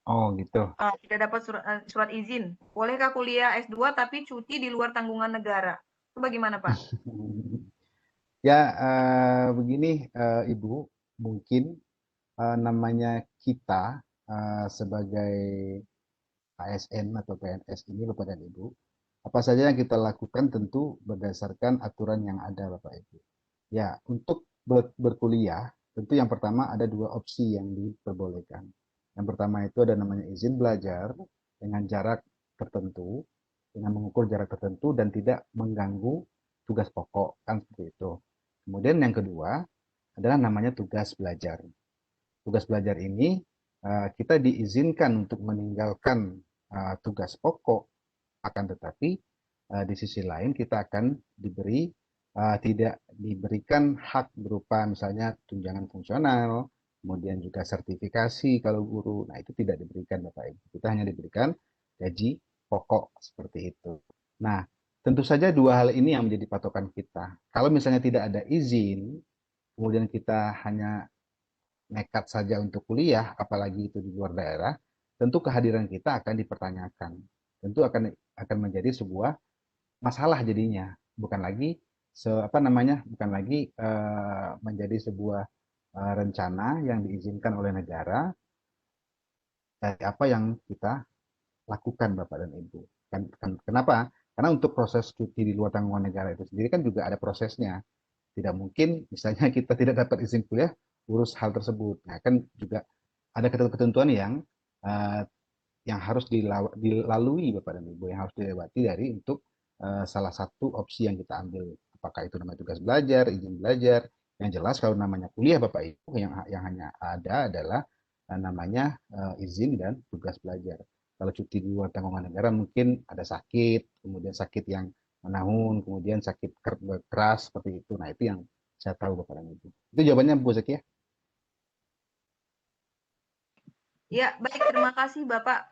Oh gitu. Tidak dapat surat izin. Bolehkah kuliah S2 tapi cuti di luar tanggungan negara? Itu bagaimana, Pak? Ya begini Ibu, mungkin namanya kita sebagai ASN atau PNS ini Bapak dan Ibu, apa saja yang kita lakukan tentu berdasarkan aturan yang ada Bapak Ibu. Ya, untuk berkuliah, tentu yang pertama ada dua opsi yang diperbolehkan. Yang pertama itu ada namanya izin belajar dengan jarak tertentu, dengan mengukur jarak tertentu dan tidak mengganggu tugas pokok, kan seperti itu. Kemudian yang kedua adalah namanya tugas belajar. Tugas belajar ini kita diizinkan untuk meninggalkan tugas pokok, akan tetapi di sisi lain kita akan tidak diberikan hak berupa misalnya tunjangan fungsional, kemudian juga sertifikasi kalau guru. Nah, itu tidak diberikan Bapak Ibu. Kita hanya diberikan gaji pokok seperti itu. Nah, tentu saja dua hal ini yang menjadi patokan kita. Kalau misalnya tidak ada izin, kemudian kita hanya nekat saja untuk kuliah, apalagi itu di luar daerah, tentu kehadiran kita akan dipertanyakan. Tentu akan menjadi sebuah masalah jadinya, bukan lagi bukan lagi menjadi sebuah rencana yang diizinkan oleh negara dari apa yang kita lakukan Bapak dan Ibu. Kenapa? Karena untuk proses cuti di luar tanggungan negara itu sendiri kan juga ada prosesnya. Tidak mungkin misalnya kita tidak dapat izin kuliah urus hal tersebut. Nah, kan juga ada ketentuan uh, yang harus dilalui Bapak dan Ibu, yang harus dilewati dari untuk salah satu opsi yang kita ambil. Apakah itu namanya tugas belajar, izin belajar. Yang jelas kalau namanya kuliah Bapak Ibu yang hanya ada adalah namanya izin dan tugas belajar. Kalau cuti di luar tanggungan negara mungkin ada sakit, kemudian sakit yang menahun, kemudian sakit keras seperti itu. Nah, itu yang saya tahu Bapak dan Ibu. Itu jawabannya Bu Zaki ya? Ya, baik, terima kasih Bapak.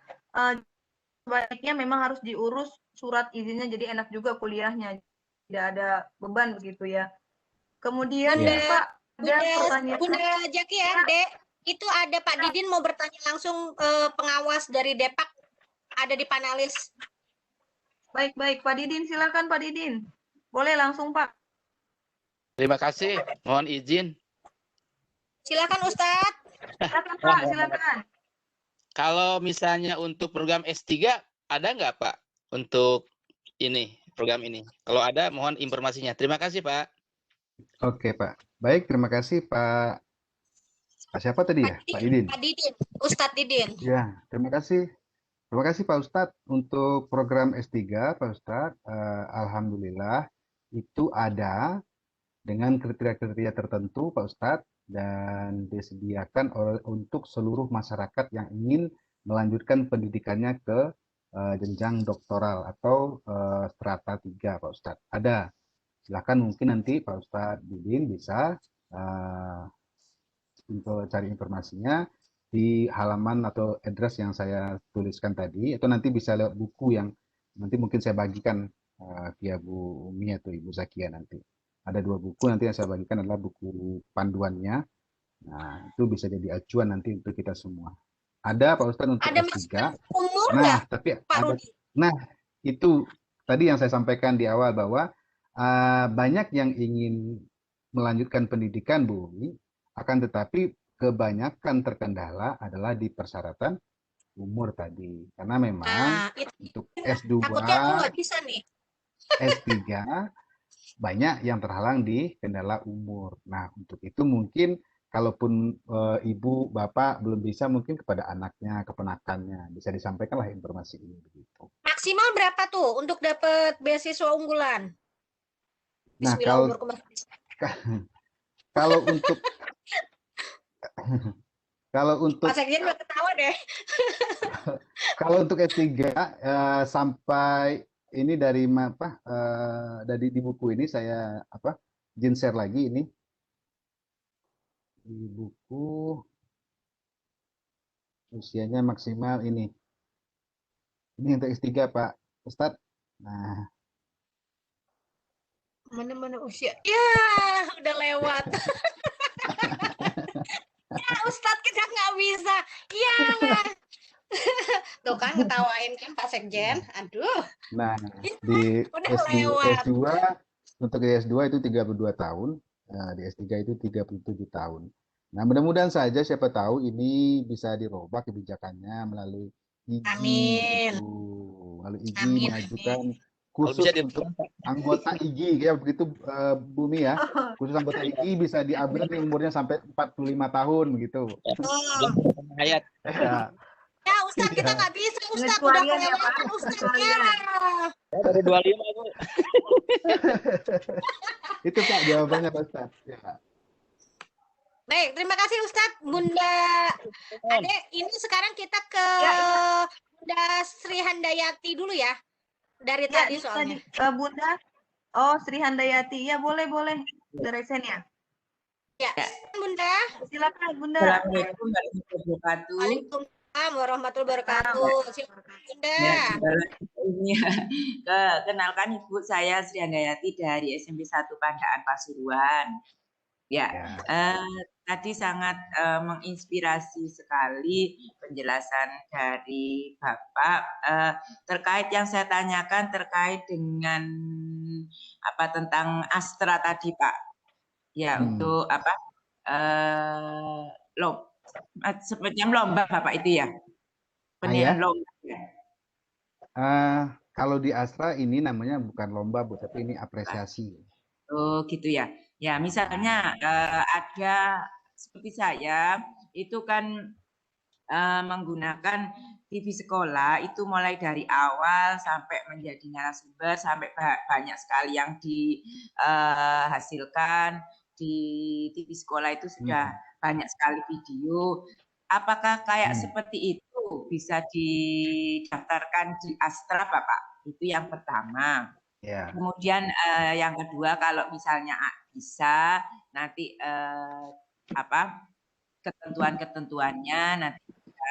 Sebaiknya memang harus diurus surat izinnya, jadi enak juga kuliahnya. Tidak ada beban begitu ya. Kemudian Bunda, nih Pak, ada Bunda, pertanyaan. Bunda Jaki ya, Dek. Itu ada Pak Didin mau bertanya langsung, pengawas dari Depak ada di panelis. Baik, Pak Didin, silakan Pak Didin. Boleh langsung Pak. Terima kasih, mohon izin. Silakan Ustadz. Silakan Pak, silakan. Kalau misalnya untuk program S3, ada nggak Pak untuk ini, program ini? Kalau ada, mohon informasinya. Terima kasih Pak. Oke Pak. Baik, terima kasih Pak. Pak siapa tadi ya? Pak Didin. Pak Didin, Ustadz Didin. Ya, terima kasih. Terima kasih Pak Ustadz untuk program S3 Pak Ustadz. Alhamdulillah itu ada dengan kriteria-kriteria tertentu Pak Ustadz dan disediakan untuk seluruh masyarakat yang ingin melanjutkan pendidikannya ke jenjang doktoral atau strata 3 Pak Ustadz. Ada. Silakan mungkin nanti Pak Ustadz Didin bisa cari informasinya di halaman atau address yang saya tuliskan tadi, atau nanti bisa lewat buku yang nanti mungkin saya bagikan via Bu Umi atau Ibu Zakia nanti. Ada 2 buku nanti yang saya bagikan adalah buku panduannya. Nah, itu bisa jadi acuan nanti untuk kita semua. Ada Pak Ustadz untuk Ada S3. umur Nah, nggak, tapi Pak ada. Rudi? Nah, itu tadi yang saya sampaikan di awal bahwa banyak yang ingin melanjutkan pendidikan Bu Umi, akan tetapi kebanyakan terkendala adalah di persyaratan umur tadi. Karena memang Nah, itu untuk S2, takutnya aku nggak bisa nih. S3 banyak yang terhalang di kendala umur. Nah, untuk itu mungkin kalaupun ibu, bapak belum bisa, mungkin kepada anaknya, keponakannya bisa disampaikanlah informasi ini begitu. Maksimal berapa tuh untuk dapat beasiswa unggulan? Nah, Bismillah, umurku masih bisa. kalau untuk kalau untuk Pak Sekjen udah ketawa deh. kalau untuk S3 sampai ini dari apa dari di buku ini saya izin share lagi ini di buku usianya maksimal ini untuk S3 Pak Ustadz. Nah, Mana-mana usia. Ya, udah lewat. Ya, Ustadz kita nggak bisa. Ya. Tuh kan ketawain kan Pak Sekjen. Aduh. nah di Udah S2 lewat. untuk S2 itu 32 tahun, di S3 itu 37 tahun. Nah, mudah-mudahan saja siapa tahu ini bisa dirubah kebijakannya melalui IGI Amin. itu. Melalui IGI Amin, mengajukan amin. Kalau khusus bisa untuk anggota IGI ya begitu Bumi ya. Khusus anggota IGI bisa di-upgrade nih umurnya sampai 45 tahun begitu. Hayat. Ya. Ya, Ustadz kita nggak bisa. Ustadz udah Pengecualian ya, Pak. kelewatan Ustadz. Pengecualian. Ya. Dari 25 Bu. Itu Pak jawabannya Pak Ustadz. Ya. Baik, terima kasih Ustadz. Bunda Ade, ini sekarang kita ke Ya. Bunda Sri Handayati dulu ya. Dari Ya, tadi ini soalnya. tadi Bunda. Oh, Sri Handayati. Ya, boleh. Udah resennya. Ya, Bunda. Silakan Bunda. Assalamualaikum warahmatullahi wabarakatuh. Waalaikumsalam warahmatullahi wabarakatuh. Silakan Bunda. Ya, ini kenalkan Ibu, saya Sri Handayati dari SMP 1 Pandaan Pasuruan. Ya, tadi sangat menginspirasi sekali penjelasan dari Bapak terkait yang saya tanyakan terkait dengan apa tentang Astra tadi Pak. Ya, untuk apa semacam lomba Bapak itu ya. Penilaian lomba. Kalau di Astra ini namanya bukan lomba Bu, tapi ini apresiasi. Oh gitu ya. Ya misalnya ada seperti saya itu kan menggunakan TV sekolah itu mulai dari awal sampai menjadi narasumber sampai banyak sekali yang dihasilkan di TV sekolah itu sudah banyak sekali video. Apakah kayak Hmm. seperti itu bisa didaftarkan di Astra, Bapak? Itu yang pertama. Ya. Kemudian yang kedua, kalau misalnya bisa nanti apa ketentuan-ketentuannya nanti bisa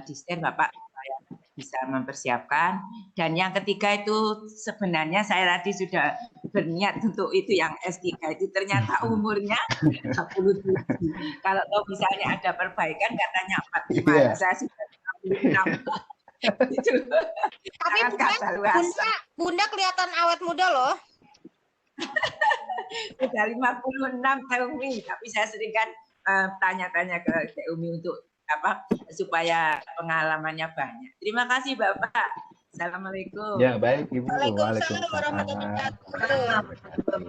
di-share Bapak supaya bisa mempersiapkan. Dan yang ketiga itu sebenarnya saya tadi sudah berniat untuk itu yang S3 itu ternyata umurnya 37. Kalau misalnya ada perbaikan katanya 45, Iya. saya sudah 46. Itu Tapi sangat kadaluarsa. Bunda kelihatan awet muda loh. Sudah 56 Umi, tapi saya sering kan tanya-tanya ke Umi untuk apa supaya pengalamannya banyak. Terima kasih Bapak. Assalamualaikum. Ya, baik Ibu. Waalaikumsalam Waalaikumsalam warahmatullahi warahmatullahi wabarakatuh.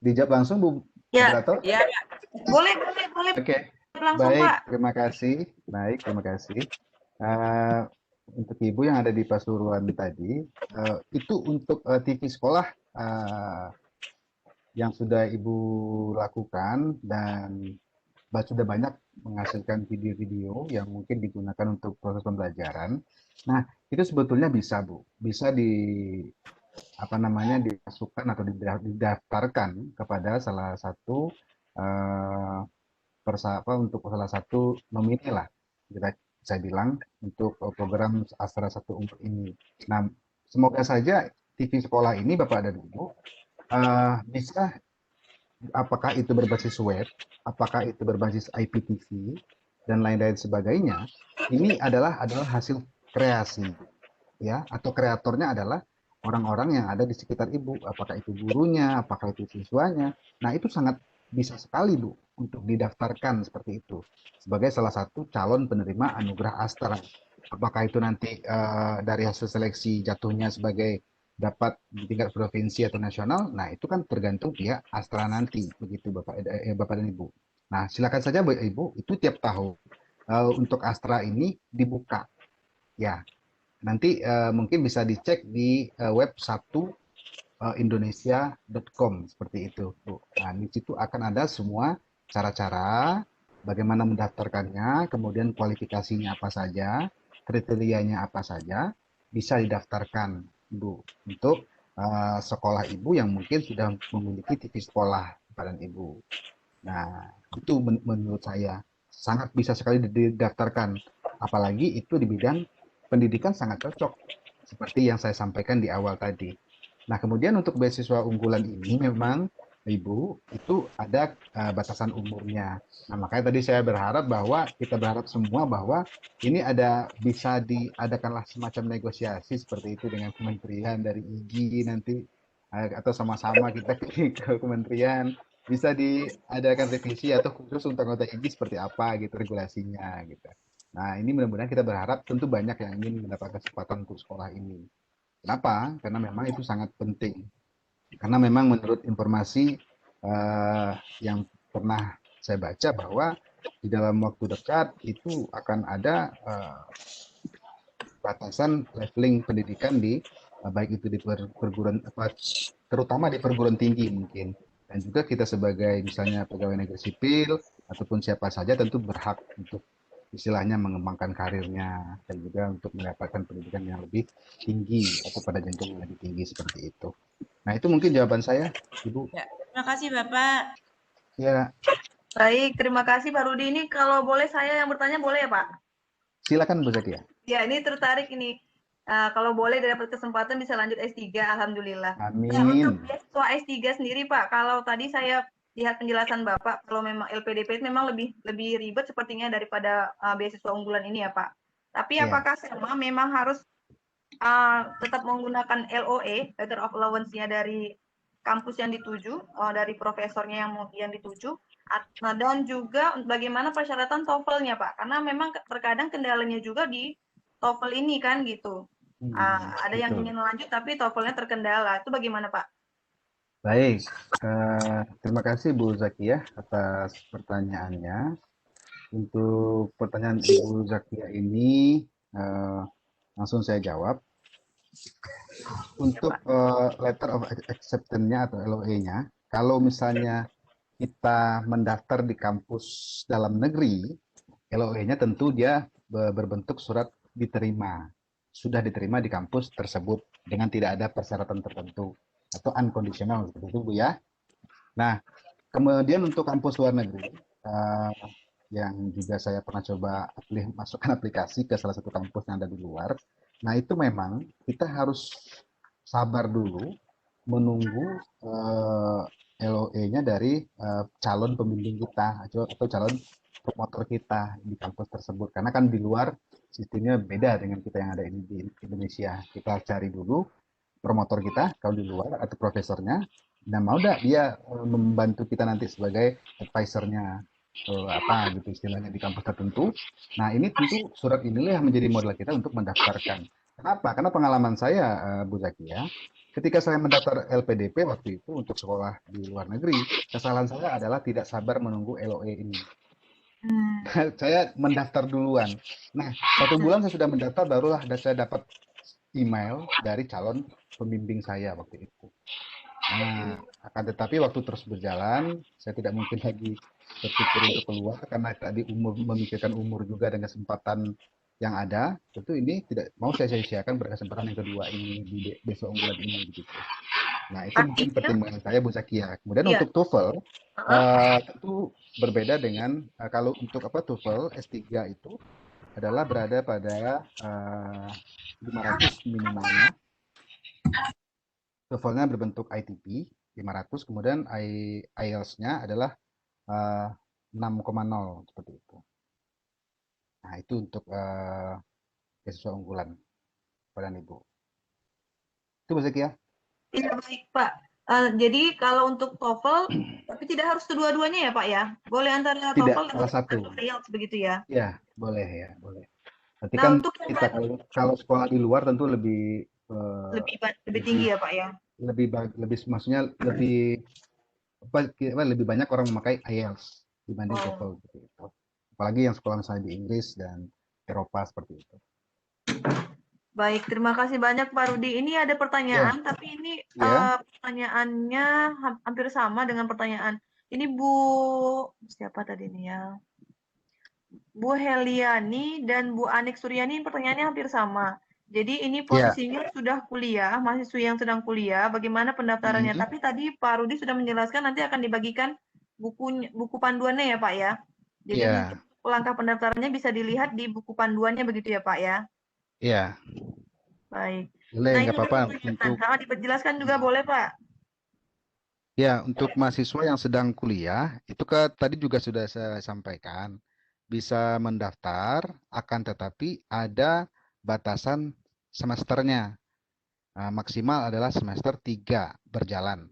Dijawab langsung Bu Ya. Moderator? Ya, Boleh. Oke. Langsung, Baik, Pak. terima kasih. Baik, terima kasih. Untuk Ibu yang ada di Pasuruan tadi, itu untuk TV sekolah yang sudah Ibu lakukan dan sudah banyak menghasilkan video-video yang mungkin digunakan untuk proses pembelajaran. Nah, itu sebetulnya bisa, Bu. Bisa dimasukkan atau didaftarkan kepada salah satu untuk salah satu nomine lah, saya bilang, untuk program Astra 1 Umur ini. Nah, semoga saja TV sekolah ini, Bapak dan Ibu, bisa, apakah itu berbasis web, apakah itu berbasis IPTV, dan lain-lain sebagainya, ini adalah hasil kreasi, ya, atau kreatornya adalah orang-orang yang ada di sekitar Ibu, apakah itu gurunya, apakah itu siswanya. Nah, itu sangat bisa sekali, Bu, untuk didaftarkan seperti itu sebagai salah satu calon penerima anugerah Astra. Apakah itu nanti dari hasil seleksi jatuhnya sebagai dapat di tingkat provinsi atau nasional, nah itu kan tergantung pihak Astra nanti, begitu Bapak dan Ibu. Nah, silakan saja Bapak Ibu, itu tiap tahun untuk Astra ini dibuka, ya. Nanti mungkin bisa dicek di web 1indonesia.com seperti itu, Bu. Nah, di situ akan ada semua cara-cara bagaimana mendaftarkannya, kemudian kualifikasinya apa saja, kriterianya apa saja, bisa didaftarkan, Bu, untuk sekolah Ibu yang mungkin sudah memiliki TV sekolah kepada Ibu. Nah, itu menurut saya sangat bisa sekali didaftarkan, apalagi itu di bidang pendidikan sangat cocok, seperti yang saya sampaikan di awal tadi. Nah, kemudian untuk beasiswa unggulan ini memang Ibu itu ada batasan umurnya. Nah, makanya tadi saya kita berharap semua bahwa ini bisa diadakanlah semacam negosiasi seperti itu dengan kementerian dari IGI nanti, atau sama-sama kita ke kementerian, bisa diadakan revisi atau khusus untuk anggota IGI seperti apa gitu regulasinya gitu. Nah, ini mudah-mudahan kita berharap tentu banyak yang ingin mendapatkan kesempatan untuk sekolah ini. Kenapa? Karena memang itu sangat penting. Karena memang menurut informasi yang pernah saya baca bahwa di dalam waktu dekat itu akan ada batasan leveling pendidikan baik itu di perguruan, terutama di perguruan tinggi mungkin. Dan juga kita sebagai misalnya pegawai negeri sipil ataupun siapa saja tentu berhak untuk istilahnya mengembangkan karirnya dan juga untuk mendapatkan pendidikan yang lebih tinggi atau pada jenjang yang lebih tinggi seperti itu. Nah, itu mungkin jawaban saya, Ibu. Ya, terima kasih Bapak. Ya. Baik, terima kasih Pak Rudi. Ini kalau boleh saya yang bertanya boleh ya Pak? Silakan Bu Zakia. Ya, ini tertarik ini. Kalau boleh dapat kesempatan bisa lanjut S3, Alhamdulillah. Amin. Nah, untuk beasiswa S3 sendiri Pak, kalau tadi saya lihat penjelasan Bapak, kalau memang LPDP memang lebih ribet sepertinya daripada beasiswa unggulan ini ya Pak. Tapi apakah sama memang harus tetap menggunakan LOE, Letter of Allowance-nya dari kampus yang dituju, dari profesornya yang dituju, dan juga bagaimana persyaratan TOEFL-nya Pak, karena memang terkadang kendalanya juga di TOEFL ini kan gitu. Ada yang ingin lanjut tapi TOEFL-nya terkendala, itu bagaimana Pak? Baik, terima kasih Bu Zakia atas pertanyaannya. Untuk pertanyaan Ibu Zakia ini langsung saya jawab. Untuk letter of acceptance-nya atau LOE-nya, Kalau misalnya kita mendaftar di kampus dalam negeri, LOE-nya tentu dia berbentuk surat diterima. Sudah diterima di kampus tersebut dengan tidak ada persyaratan tertentu atau unconditional seperti itu Bu ya. Nah, kemudian untuk kampus luar negeri yang juga saya pernah coba masukkan aplikasi ke salah satu kampus yang ada di luar. Nah, itu memang kita harus sabar dulu menunggu LOE-nya dari calon pembimbing kita atau calon promotor kita di kampus tersebut. Karena kan di luar sistemnya beda dengan kita yang ada di Indonesia. Kita cari dulu promotor kita kalau di luar atau profesornya. Dan mau tidak dia membantu kita nanti sebagai advisernya apa gitu istilahnya di kampus tertentu. Nah ini tentu surat inilah yang menjadi modal kita untuk mendaftarkan. Kenapa? Karena pengalaman saya Bu Zakia, ketika saya mendaftar LPDP waktu itu untuk sekolah di luar negeri, kesalahan saya adalah tidak sabar menunggu LOE ini. Saya mendaftar duluan. Nah, 1 bulan saya sudah mendaftar, barulah saya dapat email dari calon pembimbing saya waktu itu. Nah, akan tetapi waktu terus berjalan, saya tidak mungkin lagi berpikir untuk keluar karena tadi memikirkan umur juga dan kesempatan yang ada. Tentu ini tidak mau saya sia-siakan berkesempatan yang kedua ini di besok unggulan ini begitu. Nah, itu mungkin pertimbangan saya Bu Zakia. Kemudian untuk TOEFL tentu berbeda dengan kalau untuk TOEFL S3 itu adalah berada pada 500 minimalnya. TOEFL-nya berbentuk ITP 500, kemudian IELTS-nya adalah 6,0 seperti itu. Nah, itu untuk beasiswa unggulan Bapak dan Ibu. Itu Bu Zakia. Iya baik Pak. Jadi kalau untuk TOEFL, tapi tidak harus kedua-duanya ya Pak ya? Boleh antara TOEFL salah satu. atau IELTS begitu ya? Ya, boleh ya, boleh. Nanti Nah, kan untuk kita kalau sekolah di luar tentu lebih lebih tinggi ya Pak ya? lebih maksudnya lebih banyak orang memakai IELTS dibanding TOEFL seperti itu. Apalagi yang sekolah misalnya di Inggris dan Eropa seperti itu. Baik, terima kasih banyak Pak Rudi. Ini ada pertanyaan, tapi ini pertanyaannya hampir sama dengan pertanyaan. Ini siapa tadi ini ya? Bu Heliani dan Bu Anik Suryani pertanyaannya hampir sama. Jadi ini posisinya sudah kuliah, mahasiswa yang sedang kuliah, bagaimana pendaftarannya. Tapi tadi Pak Rudi sudah menjelaskan nanti akan dibagikan buku panduannya ya Pak ya. Jadi untuk langkah pendaftarannya bisa dilihat di buku panduannya begitu ya Pak ya. Iya. Baik. Boleh, nggak apa-apa. Untuk dijelaskan juga boleh Pak. Ya, untuk mahasiswa yang sedang kuliah, itu tadi juga sudah saya sampaikan, bisa mendaftar, akan tetapi ada batasan semesternya. Maksimal adalah semester 3 berjalan.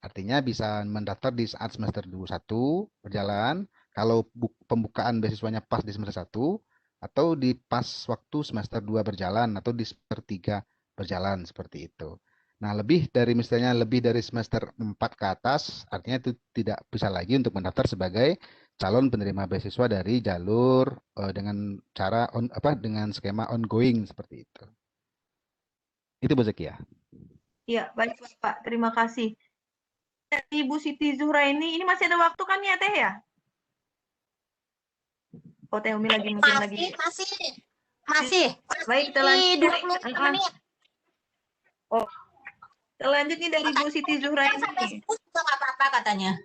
Artinya bisa mendaftar di saat semester 21 berjalan, kalau pembukaan beasiswanya pas di semester 1, atau di pas waktu semester 2 berjalan, atau di semester 3 berjalan, seperti itu. Nah, lebih dari semester 4 ke atas, artinya itu tidak bisa lagi untuk mendaftar sebagai calon penerima beasiswa dari jalur dengan cara dengan skema ongoing seperti itu. Itu Bu Zakia. Iya, baik Pak. Terima kasih. Ibu Siti Zuhra ini masih ada waktu kan ya Teh ya? Oh, Teh Umi masih. Baik, kita lanjut. 20 menit. Oh, kita lanjut nih dari Bu Siti Zuhra ini. Nggak apa-apa katanya.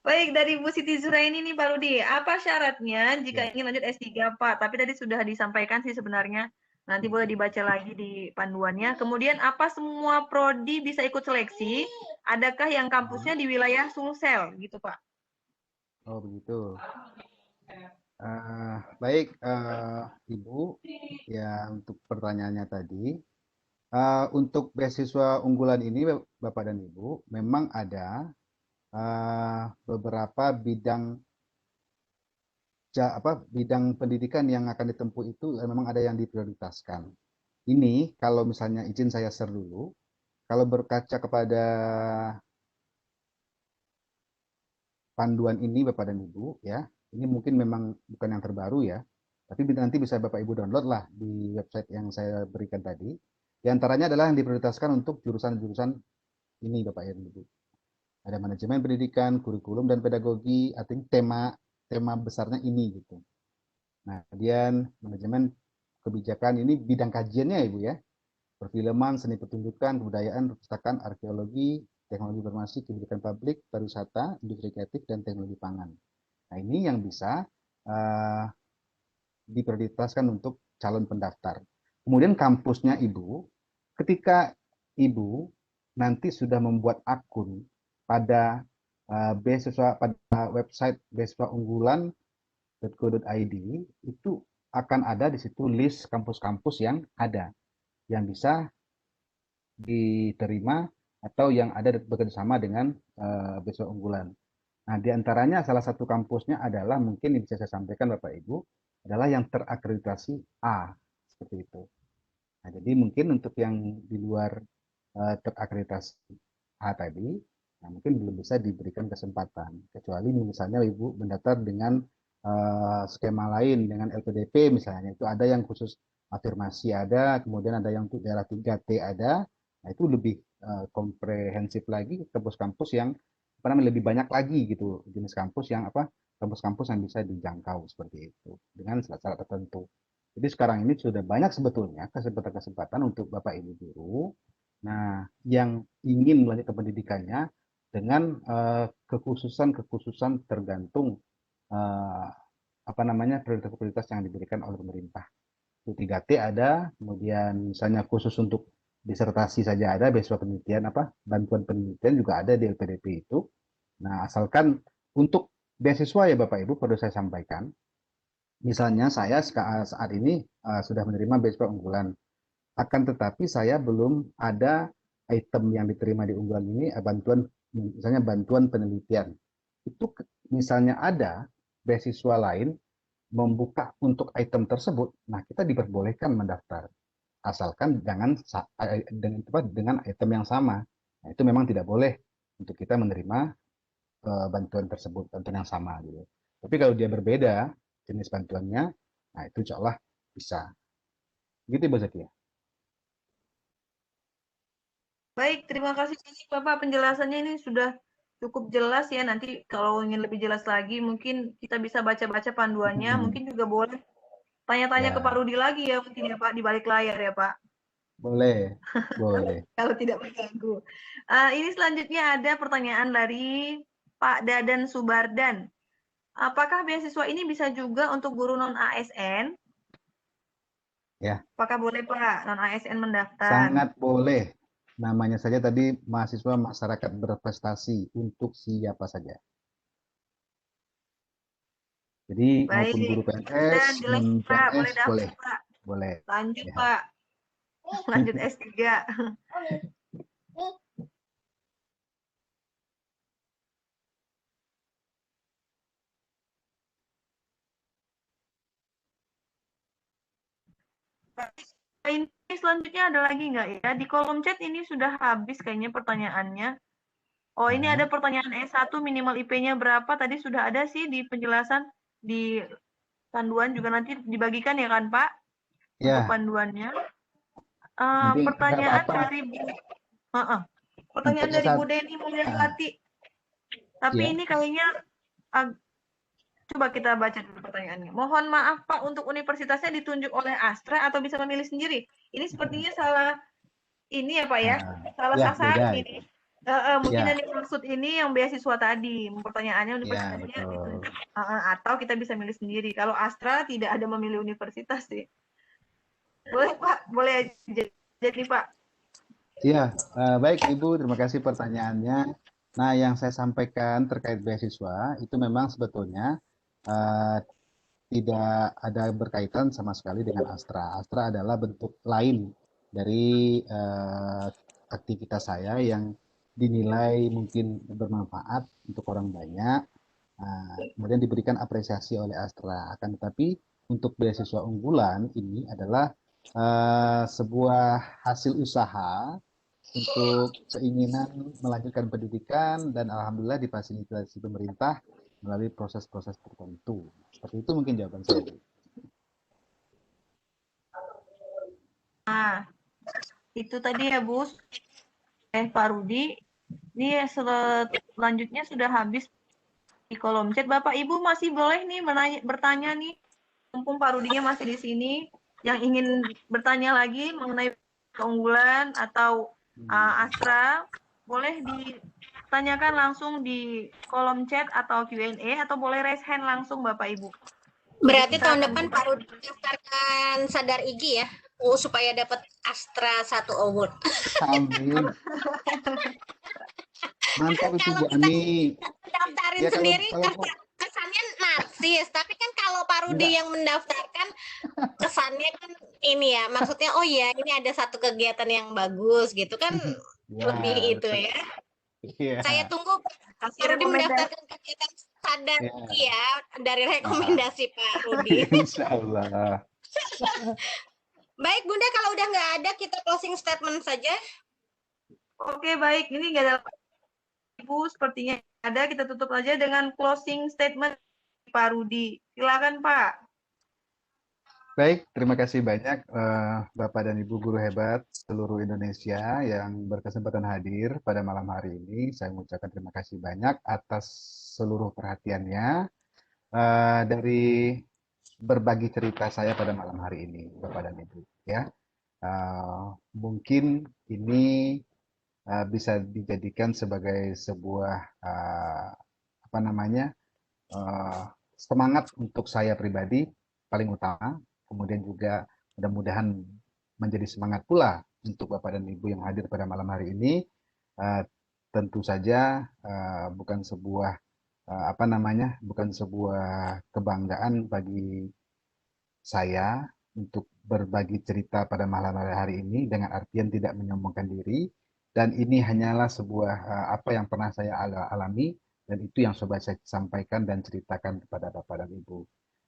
Baik, dari Bu Siti Zuhra ini nih Pak Rudi, apa syaratnya jika ingin lanjut S3 Pak? Tapi tadi sudah disampaikan sih sebenarnya. Nanti boleh dibaca lagi di panduannya. Kemudian apa semua prodi bisa ikut seleksi? Adakah yang kampusnya di wilayah Sulsel gitu Pak? Oh begitu. Baik Ibu, ya untuk pertanyaannya tadi, untuk beasiswa unggulan ini Bapak dan Ibu, memang ada beberapa bidang pendidikan yang akan ditempuh itu memang ada yang diprioritaskan. Ini kalau misalnya izin saya share dulu, kalau berkaca kepada panduan ini Bapak dan Ibu ya, ini mungkin memang bukan yang terbaru ya, tapi nanti bisa Bapak Ibu download lah di website yang saya berikan tadi. Di antaranya adalah yang diprioritaskan untuk jurusan-jurusan ini Bapak Ibu. Ada manajemen pendidikan, kurikulum dan pedagogi, artinya tema besarnya ini gitu. Nah, kemudian manajemen kebijakan ini bidang kajiannya Ibu ya. Perfilman, seni pertunjukan, kebudayaan, perpustakaan, arkeologi, teknologi informasi, kebijakan publik, pariwisata, industri kreatif, dan teknologi pangan. Nah, ini yang bisa diprioritaskan untuk calon pendaftar. Kemudian kampusnya Ibu, ketika Ibu nanti sudah membuat akun pada beasiswa pada website beasiswaunggulan.go.id, itu akan ada di situ list kampus-kampus yang ada yang bisa diterima atau yang ada bekerjasama dengan beasiswa unggulan. Nah, di antaranya salah satu kampusnya adalah mungkin yang bisa saya sampaikan Bapak Ibu adalah yang terakreditasi A seperti itu. Nah, jadi mungkin untuk yang di luar terakreditasi A tadi, nah mungkin belum bisa diberikan kesempatan kecuali misalnya Ibu mendaftar dengan skema lain dengan LPDP misalnya itu ada yang khusus afirmasi ada, kemudian ada yang untuk daerah 3T ada. Nah, itu lebih komprehensif lagi kampus-kampus yang apa namanya lebih banyak lagi gitu jenis kampus yang apa kampus-kampus yang bisa dijangkau seperti itu dengan syarat-syarat tertentu. Jadi sekarang ini sudah banyak sebetulnya kesempatan-kesempatan untuk Bapak Ibu guru. Nah, yang ingin melanjutkan pendidikannya dengan kekhususan-kekhususan tergantung apa namanya prioritas-prioritas yang diberikan oleh pemerintah. Itu 3T ada, kemudian misalnya khusus untuk disertasi saja ada, beasiswa penelitian apa bantuan penelitian juga ada di LPDP itu. Nah, asalkan untuk beasiswa ya Bapak Ibu perlu saya sampaikan. Misalnya saya saat ini sudah menerima beasiswa unggulan, akan tetapi saya belum ada item yang diterima di unggulan ini bantuan misalnya bantuan penelitian. Itu misalnya ada beasiswa lain membuka untuk item tersebut, nah kita diperbolehkan mendaftar asalkan dengan item yang sama. Nah, itu memang tidak boleh untuk kita menerima bantuan tersebut, bantuan yang sama gitu. Tapi kalau dia berbeda jenis bantuannya, nah itu insya Allah bisa. Gitu Bu Zakia. Baik, terima kasih banyak Bapak penjelasannya ini sudah cukup jelas ya. Nanti kalau ingin lebih jelas lagi mungkin kita bisa baca-baca panduannya, mungkin juga boleh tanya-tanya ke Pak Ya, Rudi lagi ya mungkin ya Pak di balik layar ya Pak. boleh, boleh. Kalau tidak mengganggu. Ini selanjutnya ada pertanyaan dari Pak Dadan Subardan. Apakah beasiswa ini bisa juga untuk guru non ASN? Ya, Apakah boleh Pak non ASN mendaftar? sangat boleh. Namanya saja tadi mahasiswa masyarakat berprestasi untuk siapa saja. Jadi maupun guru Baik. Dan PNS, jelas non Pak, boleh PNS daftar boleh, Pak. boleh. Lanjut Ya. Pak. Lanjut S3. Ini selanjutnya ada lagi nggak ya? Di kolom chat ini sudah habis kayaknya pertanyaannya. Oh, ini ada pertanyaan S1 minimal IP-nya berapa? Tadi sudah ada sih di penjelasan di panduan juga nanti dibagikan ya kan Pak? Untuk Ya, panduannya. nanti nggak Pertanyaan apa-apa. dari Bu pertanyaan Infonya dari Bu Deni Mulyawati. Tapi ya. ini kayaknya coba kita baca dulu pertanyaannya. Mohon maaf Pak, untuk universitasnya ditunjuk oleh Astra atau bisa memilih sendiri? Ini sepertinya salah ini ya Pak ya, salah Ya, beda sasaran itu. ini. Mungkin Ya, yang dimaksud ini yang beasiswa tadi, pertanyaannya ya universitasnya betul. ditunjuk atau kita bisa milih sendiri. Kalau Astra tidak ada memilih universitas sih. Boleh Pak, boleh jadi Pak. Iya, baik Ibu, terima kasih pertanyaannya. Nah, yang saya sampaikan terkait beasiswa itu memang sebetulnya eh, tidak ada berkaitan sama sekali dengan Astra. Astra adalah bentuk lain dari aktivitas saya yang dinilai mungkin bermanfaat untuk orang banyak. Kemudian diberikan apresiasi oleh Astra. Akan tetapi untuk beasiswa unggulan ini adalah sebuah hasil usaha untuk keinginan melanjutkan pendidikan dan alhamdulillah difasilitasi pemerintah melalui proses-proses tertentu. Seperti itu mungkin jawaban saya. Nah, Itu tadi ya Bu, Pak Rudi. Ini selanjutnya sudah habis di kolom chat. Bapak Ibu masih boleh nih bertanya nih. Mumpung Pak Rudinya masih di sini, yang ingin bertanya lagi mengenai keunggulan atau Astra, boleh ditanyakan langsung di kolom chat atau Q&A atau boleh raise hand langsung Bapak Ibu. Berarti tahun depan Pak Rudi daftarkan Sadar Igi ya, supaya dapat Astra 1 award. Amin. Mantap itu Bu Kalau kita Ani. daftarin Ya, sendiri kalau kesannya narsis, tapi kan kalau Pak Rudi Enggak. yang mendaftarkan kesannya kan ini ya, maksudnya oh iya ini ada satu kegiatan yang bagus gitu kan, Ya, lebih itu betul. ya. Iya. Saya tunggu Pak Kasih Rudi rekomendasi. mendaftarkan kegiatan Sadar Ya. Igi ya dari rekomendasi Pak Rudi. Insya Allah. Baik Bunda, kalau udah nggak ada kita closing statement saja. Oke, baik. Ini nggak ada Ibu, sepertinya ada. Kita tutup aja dengan closing statement Pak Rudi. Silakan Pak. Baik, terima kasih banyak Bapak dan Ibu guru hebat seluruh Indonesia yang berkesempatan hadir pada malam hari ini. Saya mengucapkan terima kasih banyak atas seluruh perhatiannya dari berbagi cerita saya pada malam hari ini, Bapak dan Ibu. Ya, mungkin ini bisa dijadikan sebagai sebuah semangat untuk saya pribadi paling utama. Kemudian juga mudah-mudahan menjadi semangat pula untuk Bapak dan Ibu yang hadir pada malam hari ini. Tentu saja bukan sebuah bukan sebuah kebanggaan bagi saya untuk berbagi cerita pada malam hari ini dengan artian tidak menyombongkan diri, dan ini hanyalah sebuah apa yang pernah saya alami, dan itu yang coba saya sampaikan dan ceritakan kepada Bapak dan Ibu.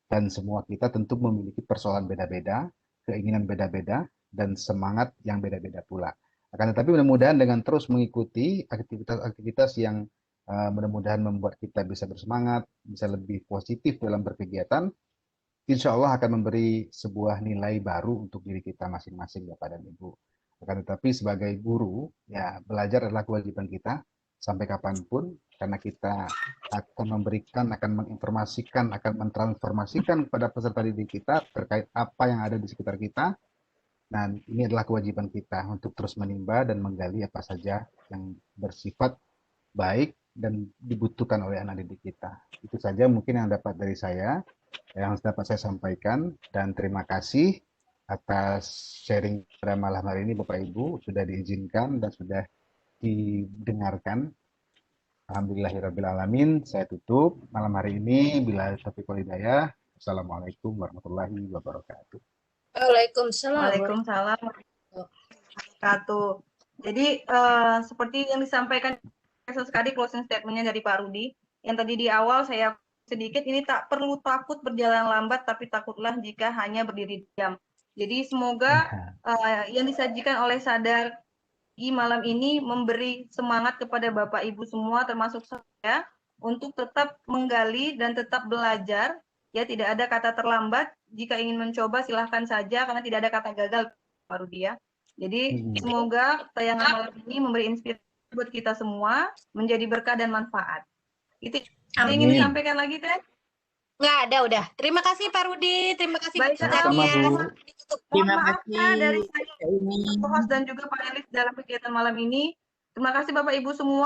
Dan semua kita tentu memiliki persoalan beda-beda, keinginan beda-beda, dan semangat yang beda-beda pula. Akan tetapi mudah-mudahan dengan terus mengikuti aktivitas-aktivitas yang mudah-mudahan membuat kita bisa bersemangat, bisa lebih positif dalam berkegiatan, insya Allah akan memberi sebuah nilai baru untuk diri kita masing-masing, Bapak dan Ibu. Akan tetapi sebagai guru, ya belajar adalah kewajiban kita sampai kapanpun, karena kita akan memberikan, akan menginformasikan, akan mentransformasikan kepada peserta didik kita terkait apa yang ada di sekitar kita. Dan ini adalah kewajiban kita untuk terus menimba dan menggali apa saja yang bersifat baik dan dibutuhkan oleh anak didik kita. Itu saja mungkin yang dapat dari saya, yang dapat saya sampaikan, dan terima kasih atas sharing pada malam hari ini Bapak Ibu, sudah diizinkan dan sudah didengarkan. Alhamdulillahirrabbilalamin. Saya tutup malam hari ini. Bila taufiq wal hidayah. Assalamualaikum warahmatullahi wabarakatuh. Waalaikumsalam. Waalaikumsalam warahmatullahi wabarakatuh. Jadi seperti yang disampaikan sekali closing statement-nya dari Pak Rudi, yang tadi di awal saya sedikit, ini tak perlu takut berjalan lambat, tapi takutlah jika hanya berdiri diam. Jadi semoga yang disajikan oleh Sadar Igi malam ini memberi semangat kepada Bapak Ibu semua, termasuk saya, untuk tetap menggali dan tetap belajar. Ya, tidak ada kata terlambat. Jika ingin mencoba silahkan saja, karena tidak ada kata gagal, Pak Rudi ya. Jadi semoga tayangan malam ini memberi inspirasi buat kita semua, menjadi berkah dan manfaat. Itu yang ingin disampaikan lagi kan? Nggak ada, udah. Terima kasih Pak Rudi, terima kasih Baik, sama-sama, Bu. Terima Maaf kasih dari saya, ini. host dan juga panelis dalam kegiatan malam ini. Terima kasih Bapak Ibu semua.